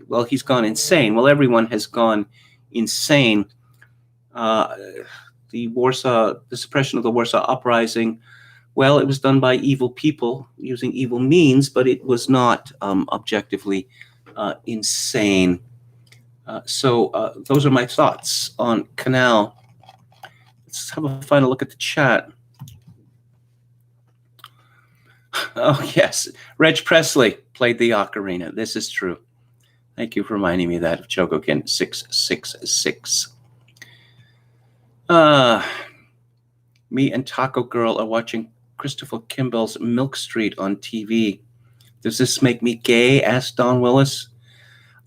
Well, he's gone insane. Well, everyone has gone insane. The suppression of the Warsaw Uprising, well, it was done by evil people using evil means, but it was not objectively insane. So those are my thoughts on Canal. Let's have a final look at the chat. Oh, yes. Reg Presley played the ocarina. This is true. Thank you for reminding me of that, of Chogokin 666. Me and Taco Girl are watching Christopher Kimball's Milk Street on TV. Does this make me gay? Asked Don Willis.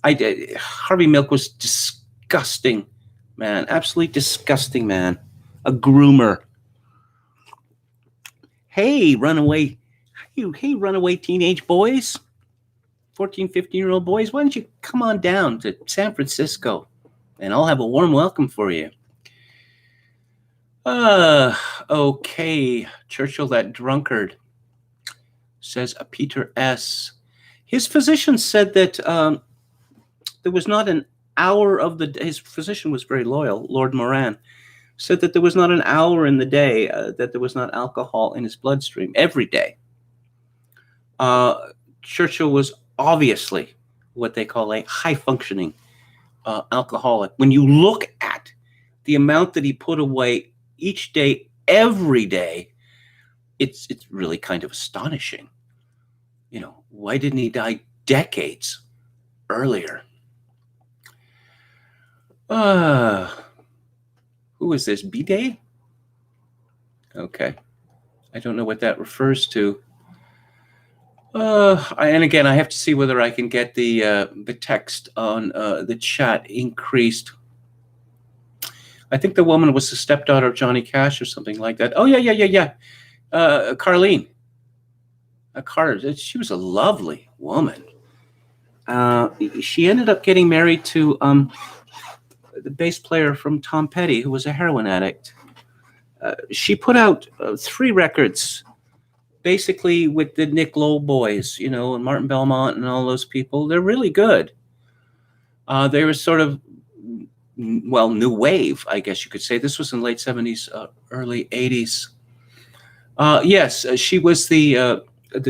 Harvey Milk was disgusting, man. Absolutely disgusting, man. A groomer. Hey, runaway teenage boys. 14, 15-year-old boys, why don't you come on down to San Francisco, and I'll have a warm welcome for you. Okay. Churchill, that drunkard, says Peter S. His physician said that there was not an hour of the day. His physician was very loyal, Lord Moran, said that there was not an hour in the day that there was not alcohol in his bloodstream every day. Churchill was obviously what they call a high-functioning alcoholic. When you look at the amount that he put away each day, every day, it's really kind of astonishing. Why didn't he die decades earlier? Who is this? B-Day? Okay. I don't know what that refers to. And again, I have to see whether I can get the text on the chat increased. I think the woman was the stepdaughter of Johnny Cash or something like that. Oh, yeah. Carlene. She was a lovely woman. She ended up getting married to the bass player from Tom Petty, who was a heroin addict. She put out 3 records, basically with the Nick Lowe boys, and Martin Belmont and all those people. They're really good. They were sort of, new wave, I guess you could say. This was in late 70s, early 80s. Yes, she was the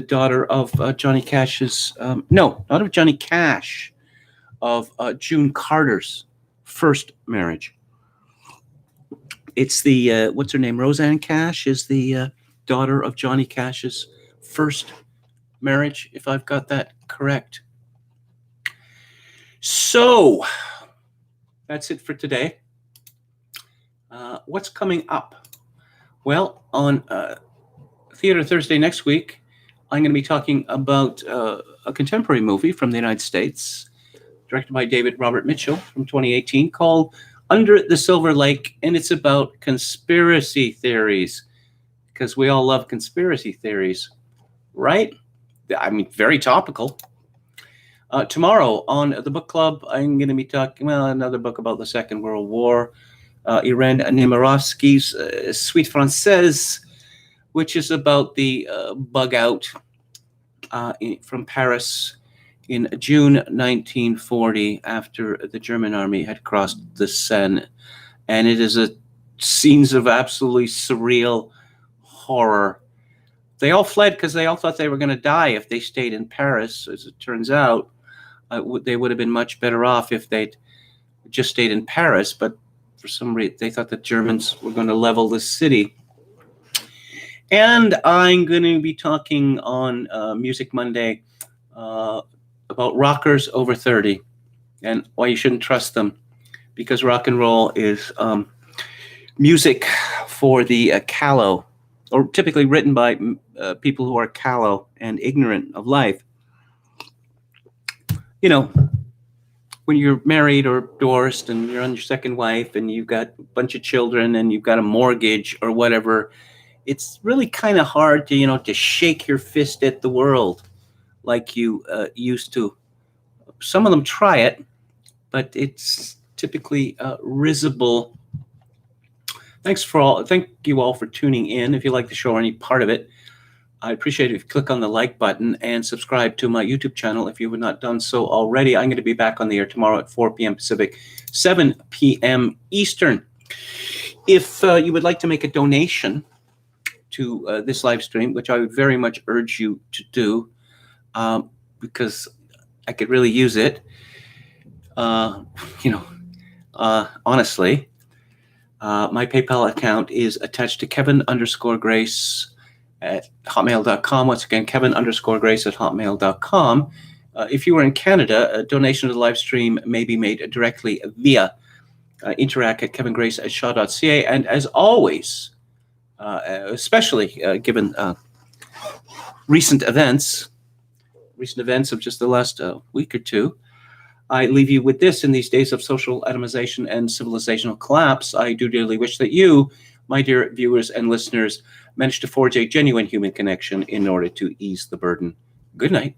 daughter of Johnny Cash's, not of Johnny Cash, of June Carter's first marriage. It's the, what's her name? Roseanne Cash is the daughter of Johnny Cash's first marriage, if I've got that correct. So, that's it for today. What's coming up? Well, on Theater Thursday next week, I'm going to be talking about a contemporary movie from the United States, directed by David Robert Mitchell from 2018, called Under the Silver Lake, and it's about conspiracy theories, because we all love conspiracy theories, right? I mean, very topical. Tomorrow on the book club, I'm going to be talking, well, another book about the Second World War, Irene Nemirovsky's Suite Française, which is about the bug out from Paris in June 1940 after the German army had crossed the Seine. And it is scenes of absolutely surreal horror. They all fled because they all thought they were going to die if they stayed in Paris. As it turns out, they would have been much better off if they'd just stayed in Paris. But for some reason, they thought the Germans were going to level the city. And I'm going to be talking on Music Monday about rockers over 30 and why you shouldn't trust them, because rock and roll is music for the callow, or typically written by people who are callow and ignorant of life. You know, when you're married or divorced and you're on your second wife and you've got a bunch of children and you've got a mortgage or whatever, it's really kind of hard to, to shake your fist at the world like you used to. Some of them try it, but it's typically risible. Thank you all for tuning in. If you like the show or any part of it, I appreciate it if you click on the like button and subscribe to my YouTube channel if you have not done so already. I'm going to be back on the air tomorrow at 4 p.m. Pacific, 7 p.m. Eastern. If you would like to make a donation to this live stream, which I would very much urge you to do, because I could really use it, honestly, my PayPal account is attached to Kevin_Grace at hotmail.com. Once again, Kevin_Grace at hotmail.com. If you are in Canada, a donation to the live stream may be made directly via interact at kevingrace@shaw.ca. And as always, especially given recent events of just the last week or two, I leave you with this. In these days of social atomization and civilizational collapse, I do dearly wish that you, my dear viewers and listeners, manage to forge a genuine human connection in order to ease the burden. Good night.